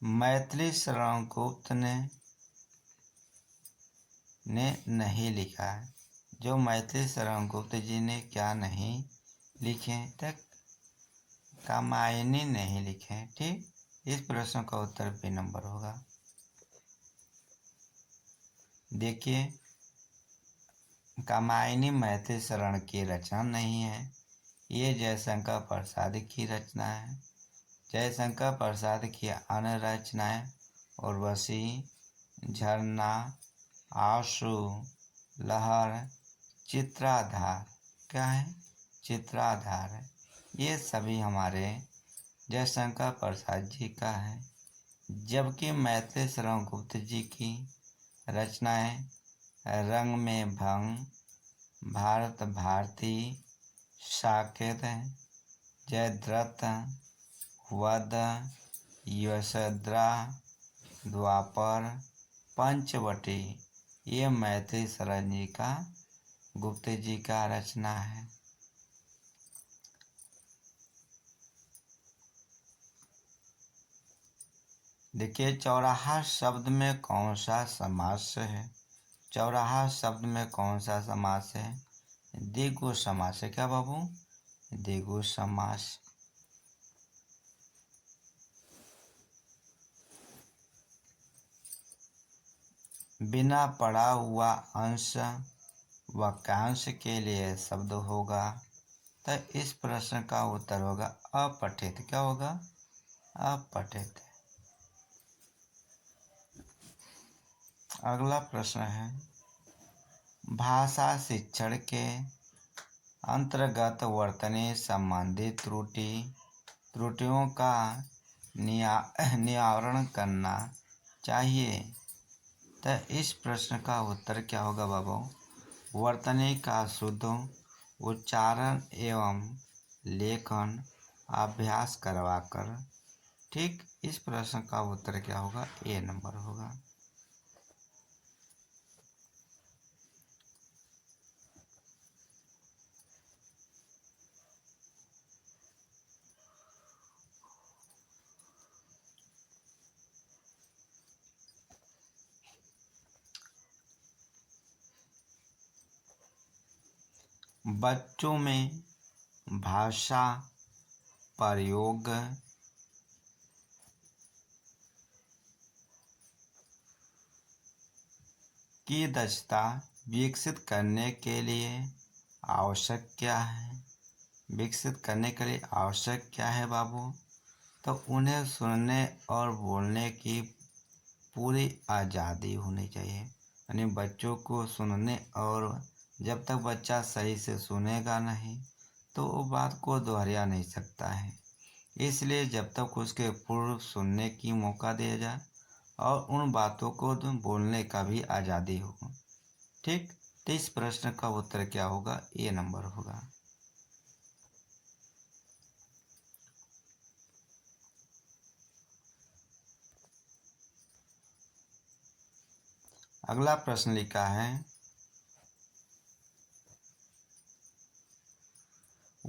मैथिली शरण गुप्त ने नहीं लिखा है। जो मैथिली शरण गुप्त जी ने क्या नहीं लिखे तक कामायनी नहीं लिखे। ठीक, इस प्रश्न का उत्तर बी नंबर होगा। देखिए, कामायनी मैथिली शरण की रचना नहीं है, ये जयशंकर प्रसाद की रचना है। जयशंकर प्रसाद की अन्य रचनाएं उर्वशी, झरना, आंसू, लहर, चित्राधार, क्या है? चित्राधार। ये सभी हमारे जयशंकर प्रसाद जी का है। जबकि मैथिली शरण गुप्त जी की रचनाएं रंग में भंग, भारत भारती, साकेत, जयद्रथ, वध, यशोधरा, द्वापर, पंचवटी, ये मैथिली शरण जी का गुप्त जी का रचना है। देखिए, चौराहा शब्द में कौन सा समास है? चौराहा शब्द में कौन सा समास है? द्विगु समास है। क्या बाबू? द्विगु समास। बिना पढ़ा हुआ अंश वाक्यांश के लिए शब्द होगा। तो इस प्रश्न का उत्तर होगा अपठित। क्या होगा? अपठित। अगला प्रश्न है, भाषा शिक्षण के अंतर्गत वर्तनी संबंधी त्रुटियों का निवारण करना चाहिए। तो इस प्रश्न का उत्तर क्या होगा बाबू? वर्तनी का शुद्ध उच्चारण एवं लेखन अभ्यास करवाकर। ठीक, इस प्रश्न का उत्तर क्या होगा? ए नंबर होगा। बच्चों में भाषा प्रयोग की दक्षता विकसित करने के लिए आवश्यक क्या है? विकसित करने के लिए आवश्यक क्या है बाबू? तो उन्हें सुनने और बोलने की पूरी आज़ादी होनी चाहिए। यानी बच्चों को सुनने, और जब तक बच्चा सही से सुनेगा नहीं तो वो बात को दोहरा नहीं सकता है। इसलिए जब तक उसके पूर्व सुनने की मौका दिया जाए और उन बातों को बोलने का भी आज़ादी हो। ठीक, तो इस प्रश्न का उत्तर क्या होगा? ए नंबर होगा। अगला प्रश्न लिखा है,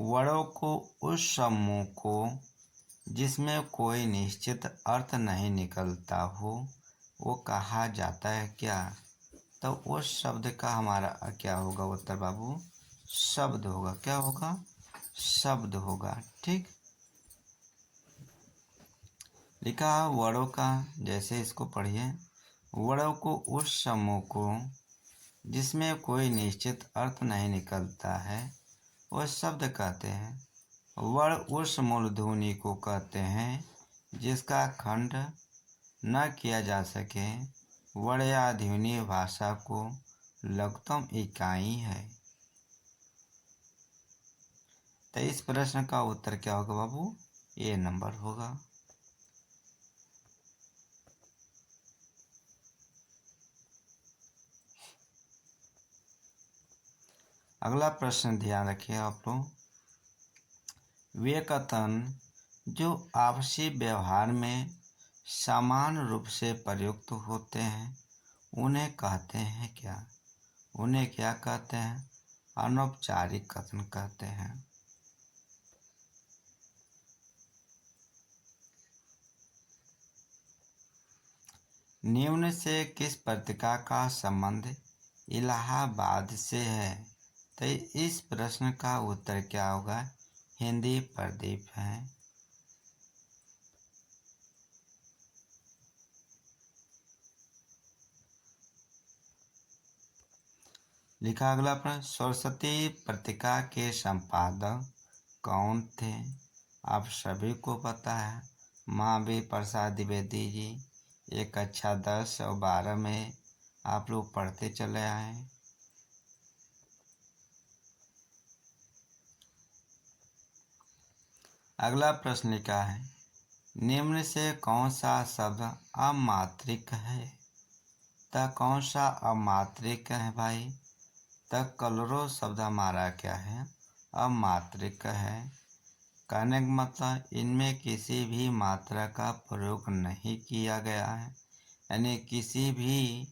वर्णों को उस समूह को जिसमें कोई निश्चित अर्थ नहीं निकलता हो वो कहा जाता है क्या? तो उस शब्द का हमारा क्या होगा उत्तर बाबू? शब्द होगा। क्या होगा? शब्द होगा। ठीक। लिखा वर्णों का, जैसे इसको पढ़िए। वर्णों को उस समूह को जिसमें कोई निश्चित अर्थ नहीं निकलता है वह शब्द कहते हैं। वर्ण उस मूल ध्वनि को कहते हैं जिसका खंड न किया जा सके। वर्ण या ध्वनि भाषा को लघुतम इकाई है। तो इस प्रश्न का उत्तर क्या होगा बाबू? ए नंबर होगा। अगला प्रश्न ध्यान रखिए आप लोग। वे कथन जो आपसी व्यवहार में समान रूप से प्रयुक्त होते हैं उन्हें कहते हैं क्या? उन्हें क्या कहते हैं? अनौपचारिक कथन कहते हैं। निम्न से किस पत्रिका का संबंध इलाहाबाद से है? तो इस प्रश्न का उत्तर क्या होगा? हिंदी प्रदीप है। लिखा अगला प्रश्न। सरस्वती पत्रिका के संपादक कौन थे? आप सभी को पता है, महावीर प्रसाद द्विवेदी जी। ये कक्षा 10 और 12 में आप लोग पढ़ते चले आए। अगला प्रश्न लिखा है, निम्न से कौन सा शब्द अमात्रिक है? तो कौन सा अमात्रिक है भाई? तो कलरो शब्द हमारा क्या है? अमात्रिक है। कहने का मतलब इनमें किसी भी मात्रा का प्रयोग नहीं किया गया है, यानी किसी भी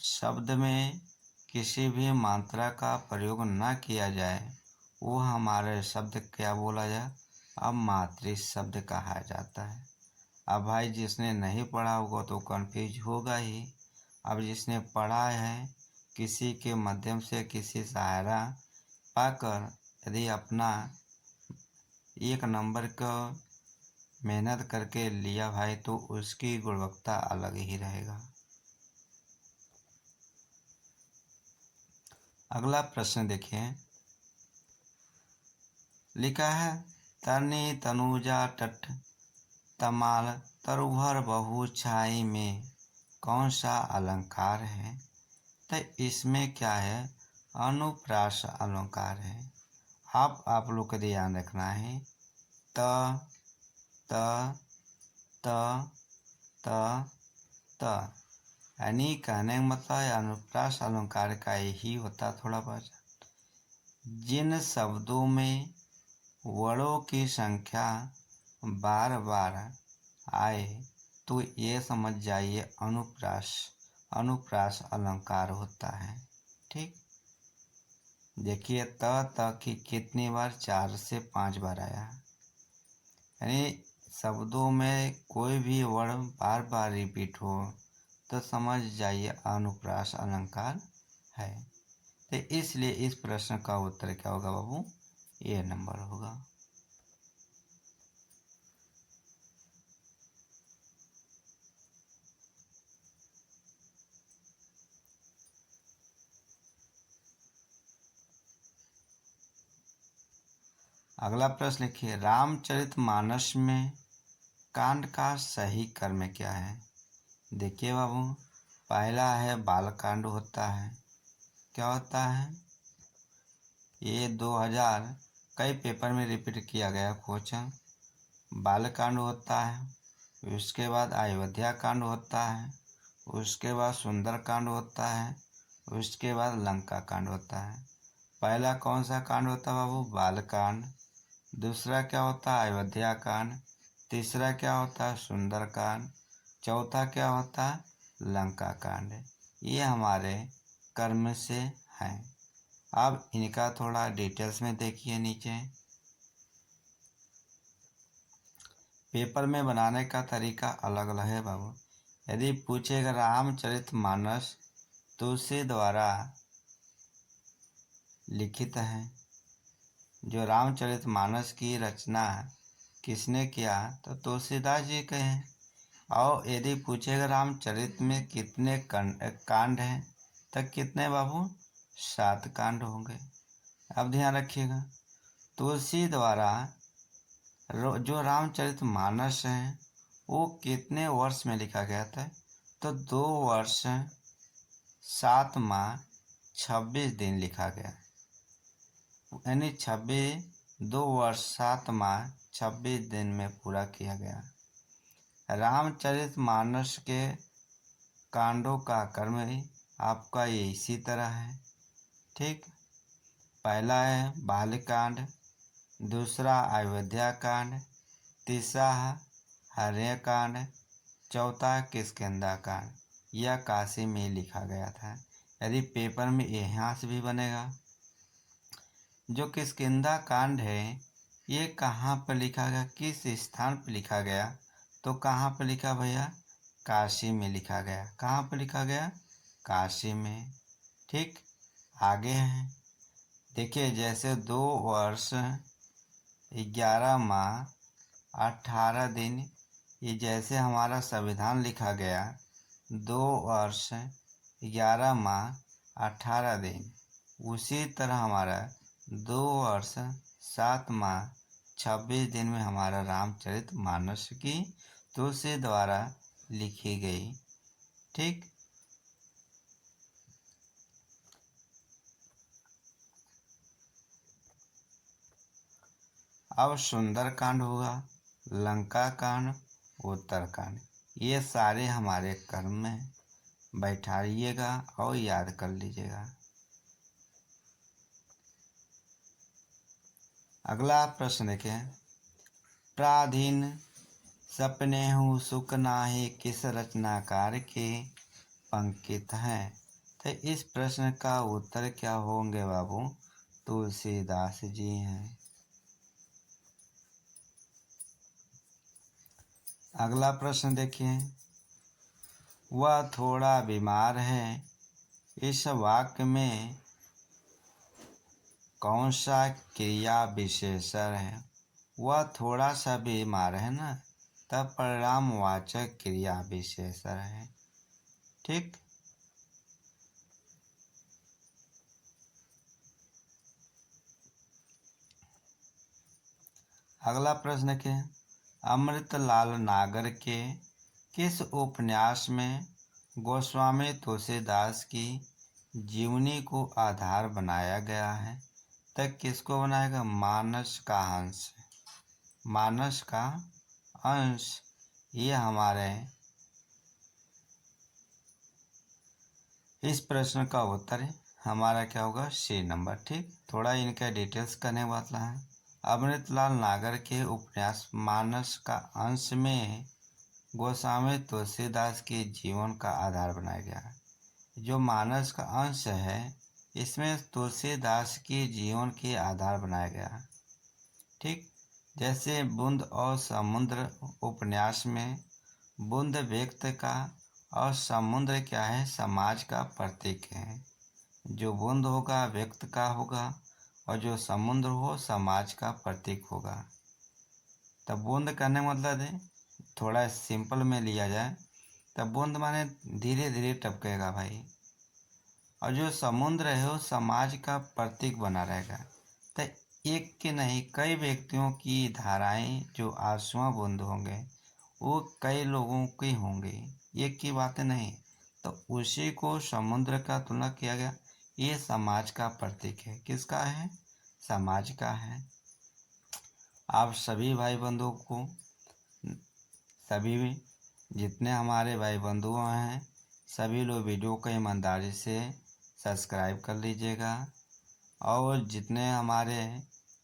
शब्द में किसी भी मात्रा का प्रयोग न किया जाए वो हमारे शब्द क्या बोला जाए? अमात्रिक शब्द कहा जाता है। अब भाई जिसने नहीं पढ़ा होगा तो कंफ्यूज होगा ही। अब जिसने पढ़ा है किसी के माध्यम से किसी सहारा पाकर यदि अपना एक नंबर का मेहनत करके लिया भाई तो उसकी गुणवत्ता अलग ही रहेगा। अगला प्रश्न देखिए। लिखा है, तरनी तनुजा तट तमाल तरुभर बहु छाई में कौन सा अलंकार है? तो इसमें क्या है? अनुप्रास अलंकार है। आप लोग को ध्यान रखना है। त त त त त यानी कहने का मतलब अनुप्रास अलंकार का यही होता थोड़ा बहुत। जिन शब्दों में वर्णों की संख्या बार बार आए तो ये समझ जाइए अनुप्रास अलंकार होता है। ठीक। देखिए त की कितनी बार? 4 से 5 बार आया। यानी शब्दों में कोई भी वर्ण बार बार रिपीट हो तो समझ जाइए अनुप्रास अलंकार है। तो इसलिए इस प्रश्न का उत्तर क्या होगा बाबू? ए नंबर होगा। अगला प्रश्न लिखिए, रामचरितमानस में कांड का सही कर्म क्या है? देखिए बाबू, पहला है बालकांड होता है। क्या होता है? ये 2000 कई पेपर में रिपीट किया गया क्वेश्चन। बालकांड होता है, उसके बाद अयोध्या कांड होता है, उसके बाद सुंदर कांड होता है, उसके बाद लंका कांड होता है। पहला कौन सा कांड होता है बाबू? बालकांड। दूसरा क्या होता है? अयोध्या कांड। तीसरा क्या होता है? सुंदर कांड। चौथा क्या होता है? लंका कांड। ये हमारे कर्म से हैं। अब इनका थोड़ा डिटेल्स में देखिए नीचे। पेपर में बनाने का तरीका अलग अलग है बाबू। यदि पूछेगा रामचरितमानस तुलसी द्वारा लिखित है, जो रामचरितमानस की रचना किसने किया, तो तुलसीदास जी के हैं। और यदि पूछेगा रामचरित में कितने कांड हैं, तो कितने बाबू, 7 कांड होंगे। अब ध्यान रखिएगा, तुलसी द्वारा जो रामचरितमानस है वो कितने वर्ष में लिखा गया था, तो 2 वर्ष 7 माह 26 दिन लिखा गया, यानी 2 वर्ष 7 माह 26 दिन में पूरा किया गया। रामचरितमानस के कांडों का क्रम आपका ये इसी तरह है, ठीक। पहला है बालकांड, दूसरा अयोध्या कांड, तीसरा हरण्यकांड, चौथा किष्किंधा कांड। यह काशी में लिखा गया था। यदि पेपर में यहाँ से भी बनेगा, जो किष्किंधा कांड है ये कहाँ पर लिखा गया, किस स्थान पर लिखा गया, तो कहाँ पर लिखा भैया, काशी में लिखा गया। कहाँ पर लिखा गया, काशी में, ठीक। आगे है, देखिए जैसे 2 वर्ष 11 माह 18 दिन, ये जैसे हमारा संविधान लिखा गया 2 वर्ष 11 माह 18 दिन, उसी तरह हमारा 2 वर्ष 7 माह 26 दिन में हमारा रामचरितमानस की तुलसी द्वारा लिखी गई, ठीक। अब सुंदरकांड होगा, लंका कांड, उत्तरकांड, ये सारे हमारे कर्म में बैठाइएगा और याद कर लीजिएगा। अगला प्रश्न देखें, प्राधीन सपने हूँ सुख नाहि किस रचनाकार के पंकित हैं। तो इस प्रश्न का उत्तर क्या होंगे बाबू, तुलसीदास जी हैं। अगला प्रश्न देखिए, वह थोड़ा बीमार है, इस वाक्य में कौन सा क्रिया विशेषण है। वह थोड़ा सा बीमार है ना, तब परिणामवाचक क्रिया विशेषण है, ठीक। अगला प्रश्न के, अमृतलाल नागर के किस उपन्यास में गोस्वामी तुलसीदास की जीवनी को आधार बनाया गया है, तक किसको बनाएगा, मानस का अंश। मानस का अंश, ये हमारे इस प्रश्न का उत्तर हमारा क्या होगा, सी नंबर, ठीक। थोड़ा इनका डिटेल्स करने वाला है। अमृतलाल नागर के उपन्यास मानस का अंश में गोस्वामी तुलसीदास के जीवन का आधार बनाया गया है। जो मानस का अंश है इसमें तुलसीदास के जीवन के आधार बनाया गया है, ठीक। जैसे बूंद और समुद्र उपन्यास में बूंद व्यक्ति का और समुद्र क्या है, समाज का प्रतीक है। जो बूंद होगा व्यक्ति का होगा और जो समुद्र हो समाज का प्रतीक होगा। तब बूंद करने मतलब है, थोड़ा सिंपल में लिया जाए तब बूंद माने धीरे धीरे टपकेगा भाई, और जो समुद्र है वो समाज का प्रतीक बना रहेगा। तो एक के नहीं कई व्यक्तियों की धाराएं जो आंसुओं बूंद होंगे वो कई लोगों की होंगे, एक की बातें नहीं। तो उसी को समुद्र का तुलना किया गया, ये समाज का प्रतीक है। किसका है, समाज का है। आप सभी भाई बंधुओं को, सभी जितने हमारे भाई बंधु हैं सभी लोग वीडियो को ईमानदारी से सब्सक्राइब कर लीजिएगा, और जितने हमारे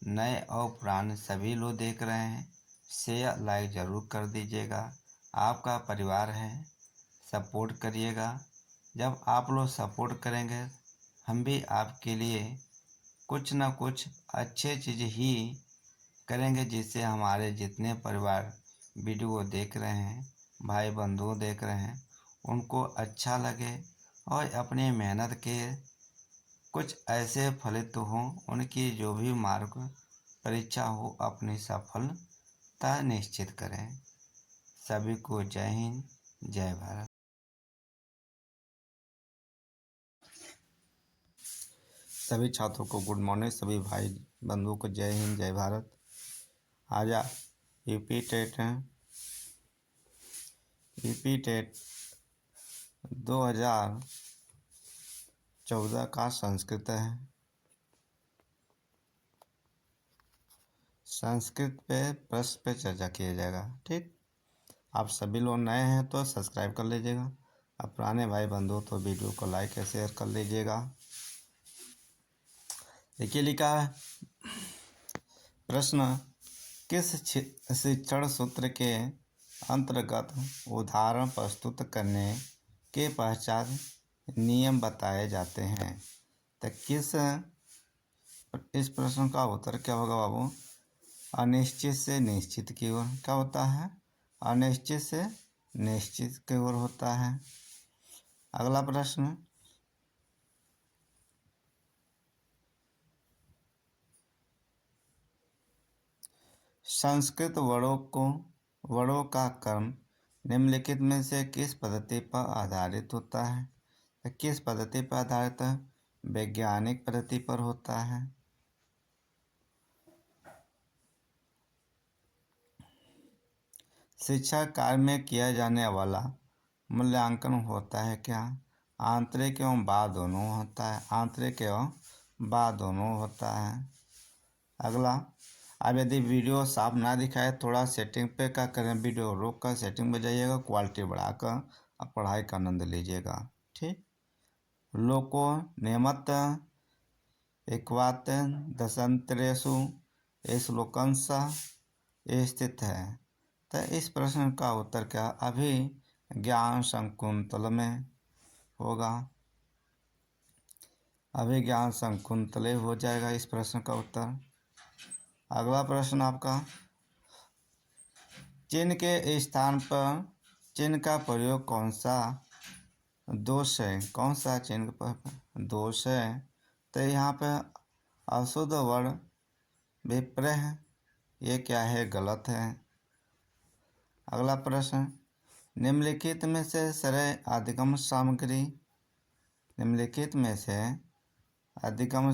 नए और पुराने सभी लोग देख रहे हैं शेयर लाइक ज़रूर कर दीजिएगा। आपका परिवार है, सपोर्ट करिएगा। जब आप लोग सपोर्ट करेंगे हम भी आपके लिए कुछ ना कुछ अच्छे चीज़ ही करेंगे जिससे हमारे जितने परिवार वीडियो को देख रहे हैं, भाई बंधु देख रहे हैं, उनको अच्छा लगे और अपनी मेहनत के कुछ ऐसे फलित हों, उनकी जो भी मार्ग परीक्षा हो अपनी सफलता निश्चित करें। सभी को जय हिंद, जय भारत। सभी छात्रों को गुड मॉर्निंग, सभी भाई बंधुओं को जय हिंद, जय भारत। आज यूपी टेट 2014 का संस्कृत है। संस्कृत पे प्रश्न पे चर्चा किया जाएगा। ठीक, आप सभी लोग नए हैं तो सब्सक्राइब कर लीजिएगा। अब पुराने भाई बंधु तो वीडियो को लाइक और शेयर कर लीजिएगा। देखिए लिखा है प्रश्न, किस शिक्षण सूत्र के अंतर्गत उदाहरण प्रस्तुत करने के पश्चात नियम बताए जाते हैं। तो इस प्रश्न का उत्तर क्या होगा बाबू? अनिश्चित से निश्चित की ओर। क्या होता है? अनिश्चित से निश्चित की ओर होता है। अगला प्रश्न, संस्कृत वर्णों का क्रम निम्नलिखित में से किस पद्धति पर आधारित होता है? तो किस पद्धति पर आधारित है? वैज्ञानिक पद्धति पर होता है। शिक्षा कार्य में किया जाने वाला मूल्यांकन होता है क्या? आंतरिक एवं बाह्य दोनों होता है। आंतरिक एवं बाह्य दोनों होता है। अगला, अब यदि वीडियो साफ ना दिखाए, थोड़ा सेटिंग पे क्या करें, वीडियो रोक कर सेटिंग में जाइएगा, क्वालिटी बढ़ाकर अब पढ़ाई का आनंद लीजिएगा। ठीक, लोको नेमत एकवात दशांतरेषु श्लोकंश स्थित है। तो इस प्रश्न का उत्तर क्या? अभिज्ञान शकुंतल में होगा। अभिज्ञान शकुंतले हो जाएगा इस प्रश्न का उत्तर। अगला प्रश्न आपका, चिन्ह के स्थान पर चिन्ह का प्रयोग कौन सा दोष है? कौन सा चिन्ह पर दोष है? तो यहाँ पे अशुद्ध वर्ण विप्रय है, ये क्या है? गलत है। अगला प्रश्न, निम्नलिखित में से सरल अधिगम सामग्री, निम्नलिखित में से अधिगम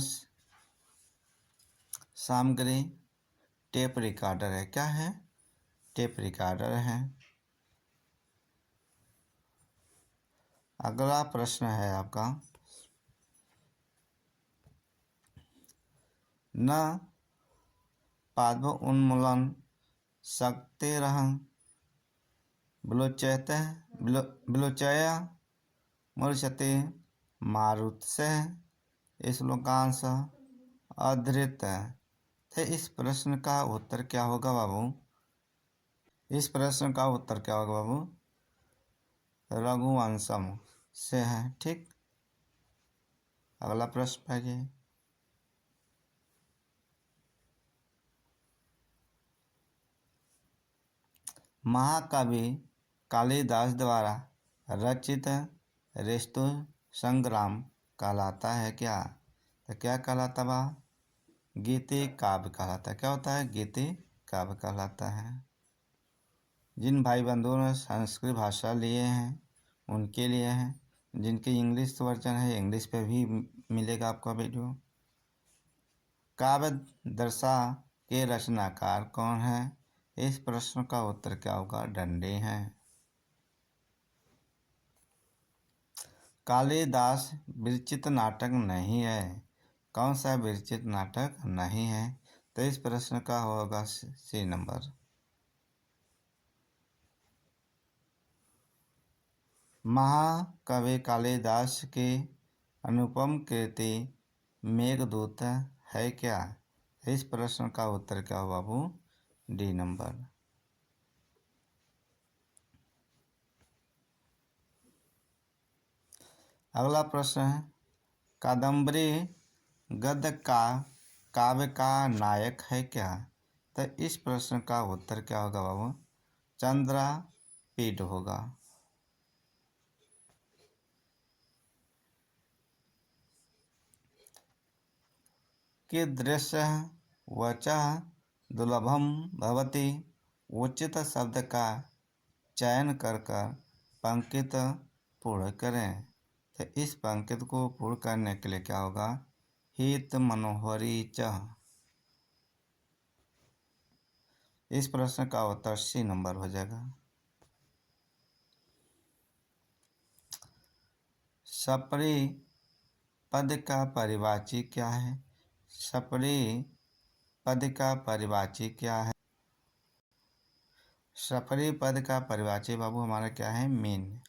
सामग्री टेप रिकॉर्डर है। क्या है? टेप रिकॉर्डर है। अगला प्रश्न है आपका, न पादप उन्मूलन शक्तिरः विलोचया मूर्छति मारुतस्य श्लोकांश अधृत। तो इस प्रश्न का उत्तर क्या होगा बाबू? इस प्रश्न का उत्तर क्या होगा बाबू? रघुवंशम से है। ठीक, अगला प्रश्न पढ़िए। महाकवि कालिदास द्वारा रचित ऋतु संग्राम कहलाता है क्या? तो क्या कहलाता बा? गीति काव्य कहलाता है। क्या होता है? गीति काव्य कहलाता है। जिन भाई बंधुओं ने संस्कृत भाषा लिए हैं उनके लिए है, जिनके इंग्लिश वर्जन है इंग्लिश पे भी मिलेगा आपका वीडियो। काव्य दर्शा के रचनाकार कौन है? इस प्रश्न का उत्तर क्या होगा? दंडी हैं। कालिदास विरचित नाटक नहीं है। कौन सा विरचित नाटक नहीं है? तो इस प्रश्न का होगा सी नंबर। महाकवि कालिदास की अनुपम कृति मेघदूत है क्या? इस प्रश्न का उत्तर क्या हो बाबू? D number. अगला प्रश्न है, कादम्बरी गद्य का काव्य का नायक है क्या? तो इस प्रश्न का उत्तर क्या होगा बाबू? चंद्रपीड होगा। कीदृश वचः दुर्लभम भवति। उचित शब्द का चयन कर पंक्ति पूर्ण करें। तो इस पंक्ति को पूर्ण करने के लिए क्या होगा? हित मनोहरी च। इस प्रश्न का उत्तर सी नंबर हो जाएगा। सपरी पद का परिवाची क्या है? सपरी पद का परिवाची क्या है? सपरी पद का परिवाची बाबू हमारा क्या है? मीन।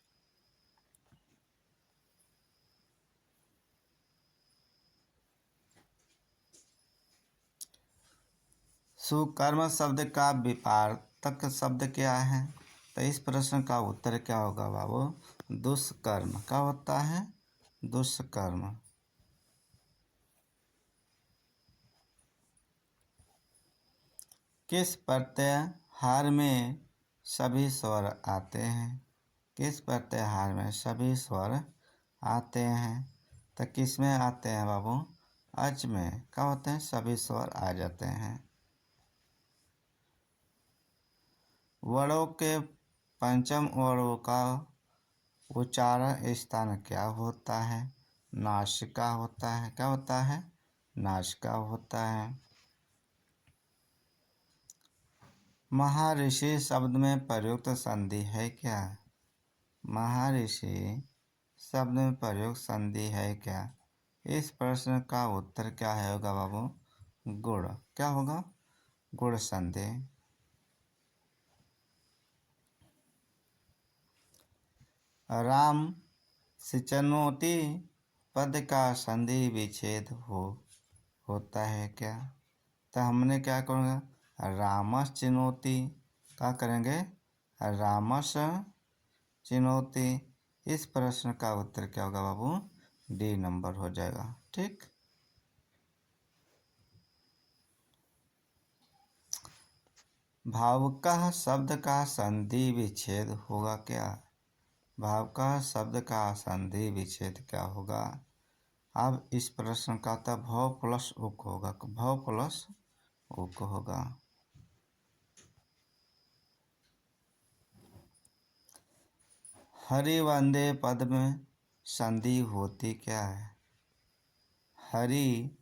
सुकर्म शब्द का विपार्थक शब्द क्या है? तो इस प्रश्न का उत्तर क्या होगा बाबू? दुष्कर्म। क्या होता है? दुष्कर्म। किस प्रत्याहार में सभी स्वर आते हैं? किस प्रत्याहार में सभी स्वर आते हैं? तो किस में आते हैं बाबू? अच में। क्या होते हैं? सभी स्वर आ जाते हैं। वर्णों के पंचम वर्णों का उच्चारण स्थान क्या होता है? नासिका होता है। क्या होता है? नासिका होता है। महर्षि शब्द में प्रयुक्त संधि है क्या? महर्षि शब्द में प्रयुक्त संधि है क्या? इस प्रश्न का उत्तर क्या है होगा बाबू? गुण। क्या होगा? गुण संधि। राम सिंचनोति पद का संधि विच्छेद होता है क्या? तो हमने क्या करेंगे? रामस चिनोति। क्या करेंगे? रामस चिनोति। इस प्रश्न का उत्तर क्या होगा बाबू? डी नंबर हो जाएगा। ठीक। भावुकः शब्द का संधि विच्छेद होगा क्या? भावुकः शब्द का संधि विच्छेद क्या होगा? अब इस प्रश्न का तो भव प्लस उक होगा। भव प्लस उक होगा। हरि वंदे पद में संधि होती क्या है? हरि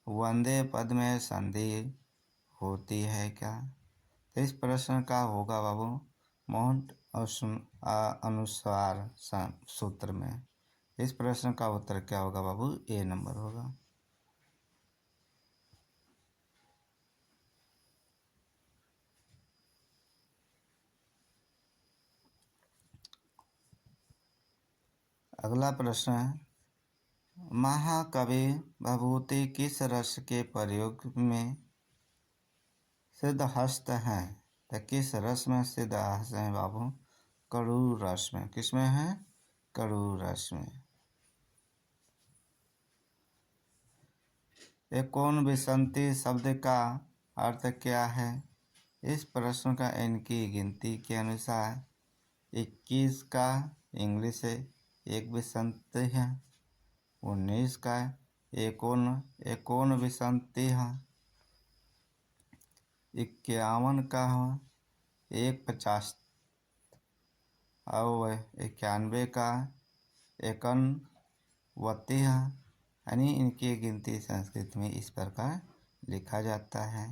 वंदे पद में संधि होती है क्या? तो इस प्रश्न का होगा बाबू माउंट अनुसार सूत्र में। इस प्रश्न का उत्तर क्या होगा बाबू? ए नंबर होगा। अगला प्रश्न है महाकवि भभूति किस रस के प्रयोग में सिद्धहस्त हैं? तो किस रस में सिद्धहस्त हैं बाबू? कड़ू रस में। किस में है? कड़ू रस में। एकोन विसंति शब्द का अर्थ क्या है? इस प्रश्न का इनकी गिनती के अनुसार 21 का इंग्लिश है, एक विसंति है। 19 का एकोन विसंति है। 51 का है, एक 50 और 91 का एकनवती है। यानी इनकी गिनती संस्कृत में इस प्रकार लिखा जाता है।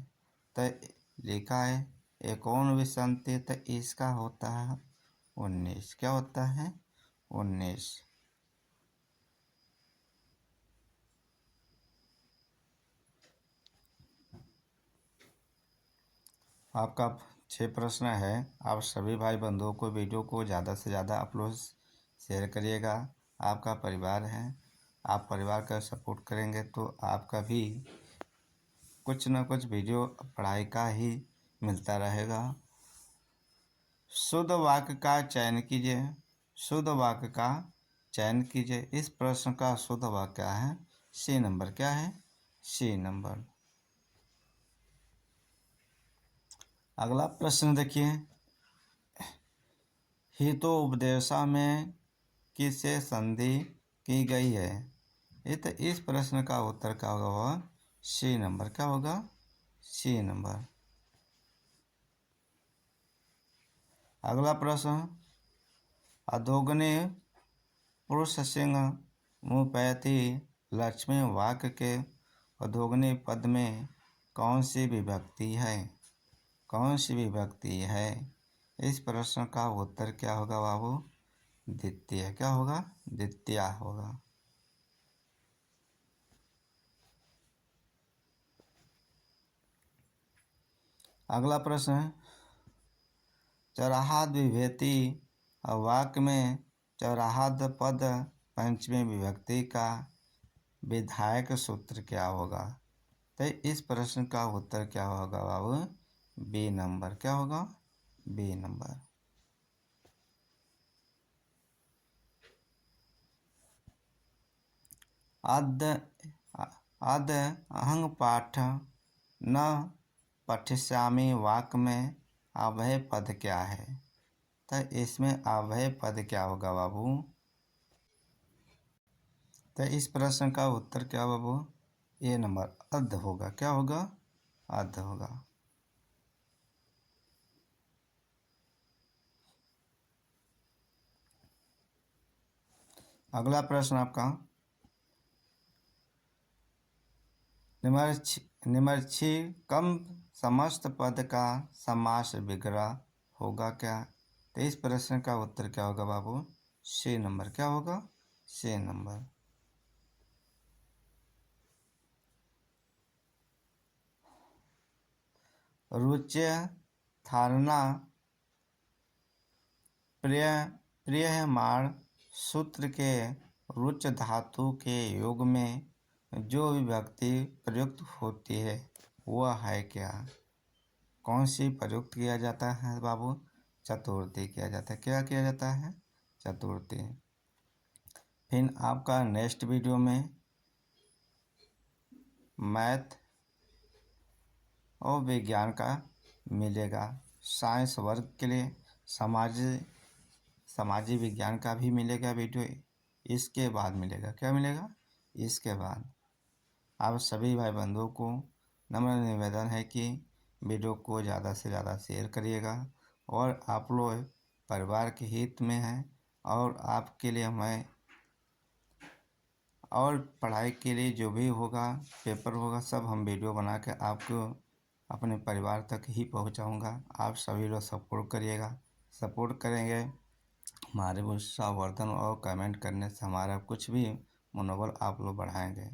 तो लिखा है एकोन विसंति, तो इसका होता है 19। क्या होता है? 19। आपका 6 प्रश्न है। आप सभी भाई बंधुओं को वीडियो को ज़्यादा से ज़्यादा आप लोग शेयर करिएगा। आपका परिवार है, आप परिवार का सपोर्ट करेंगे तो आपका भी कुछ न कुछ वीडियो पढ़ाई का ही मिलता रहेगा। शुद्ध वाक्य का चयन कीजिए। शुद्ध वाक्य का चयन कीजिए। इस प्रश्न का शुद्ध वाक्य क्या है? सी नंबर क्या है? C number. अगला प्रश्न देखिए, हितोपदेशा में किससे संधि की गई है? तो इस प्रश्न का उत्तर क्या होगा? वह सी नंबर। क्या होगा? C number. अगला प्रश्न, अधोगने पुरुष सिंह मुपैती लक्ष्मी वाक्य के अधोगने पद में कौन सी विभक्ति है? कौन सी विभक्ति है? इस प्रश्न का उत्तर क्या होगा बाबू? द्वितीय। क्या होगा? द्वितीय होगा। अगला प्रश्न है, चौराहाद विभेति वाक्य में चौराहाद पद पंचमी विभक्ति का विधायक सूत्र क्या होगा? तो इस प्रश्न का उत्तर क्या होगा बाबू? B number. क्या होगा? B number. अद अहंग पाठ न पठिष्यामि वाक्य में अव्यय पद क्या है? तो इसमें अव्यय पद क्या होगा बाबू? तो इस प्रश्न का उत्तर क्या बाबू? ए नंबर, अध होगा। क्या होगा? अध होगा। अगला प्रश्न आपका निम्नलिखित कम समस्त पद का समास विग्रह होगा क्या? तो इस प्रश्न का उत्तर क्या होगा बाबू? सी नंबर। क्या होगा? C number. रुच्य धारणा प्रियमाण सूत्र के रुच धातु के योग में जो विभक्ति प्रयुक्त होती है वह है क्या? कौन सी प्रयुक्त किया जाता है बाबू? चतुर्थी किया जाता है। क्या किया जाता है? चतुर्थी। फिर आपका नेक्स्ट वीडियो में मैथ और विज्ञान का मिलेगा। साइंस वर्ग के लिए समाजी विज्ञान का भी मिलेगा वीडियो। इसके बाद मिलेगा। क्या मिलेगा? इसके बाद आप सभी भाई बंधुओं को नम्र निवेदन है कि वीडियो को ज़्यादा से ज़्यादा शेयर करिएगा और आप लोग परिवार के हित में हैं और आपके लिए मैं और पढ़ाई के लिए जो भी होगा पेपर होगा सब हम वीडियो बना के आपको अपने परिवार तक ही पहुंचाऊंगा। आप सभी लोग सपोर्ट करिएगा। सपोर्ट करेंगे हमारे उत्साहवर्धन और कमेंट करने से हमारा कुछ भी मनोबल आप लोग बढ़ाएंगे।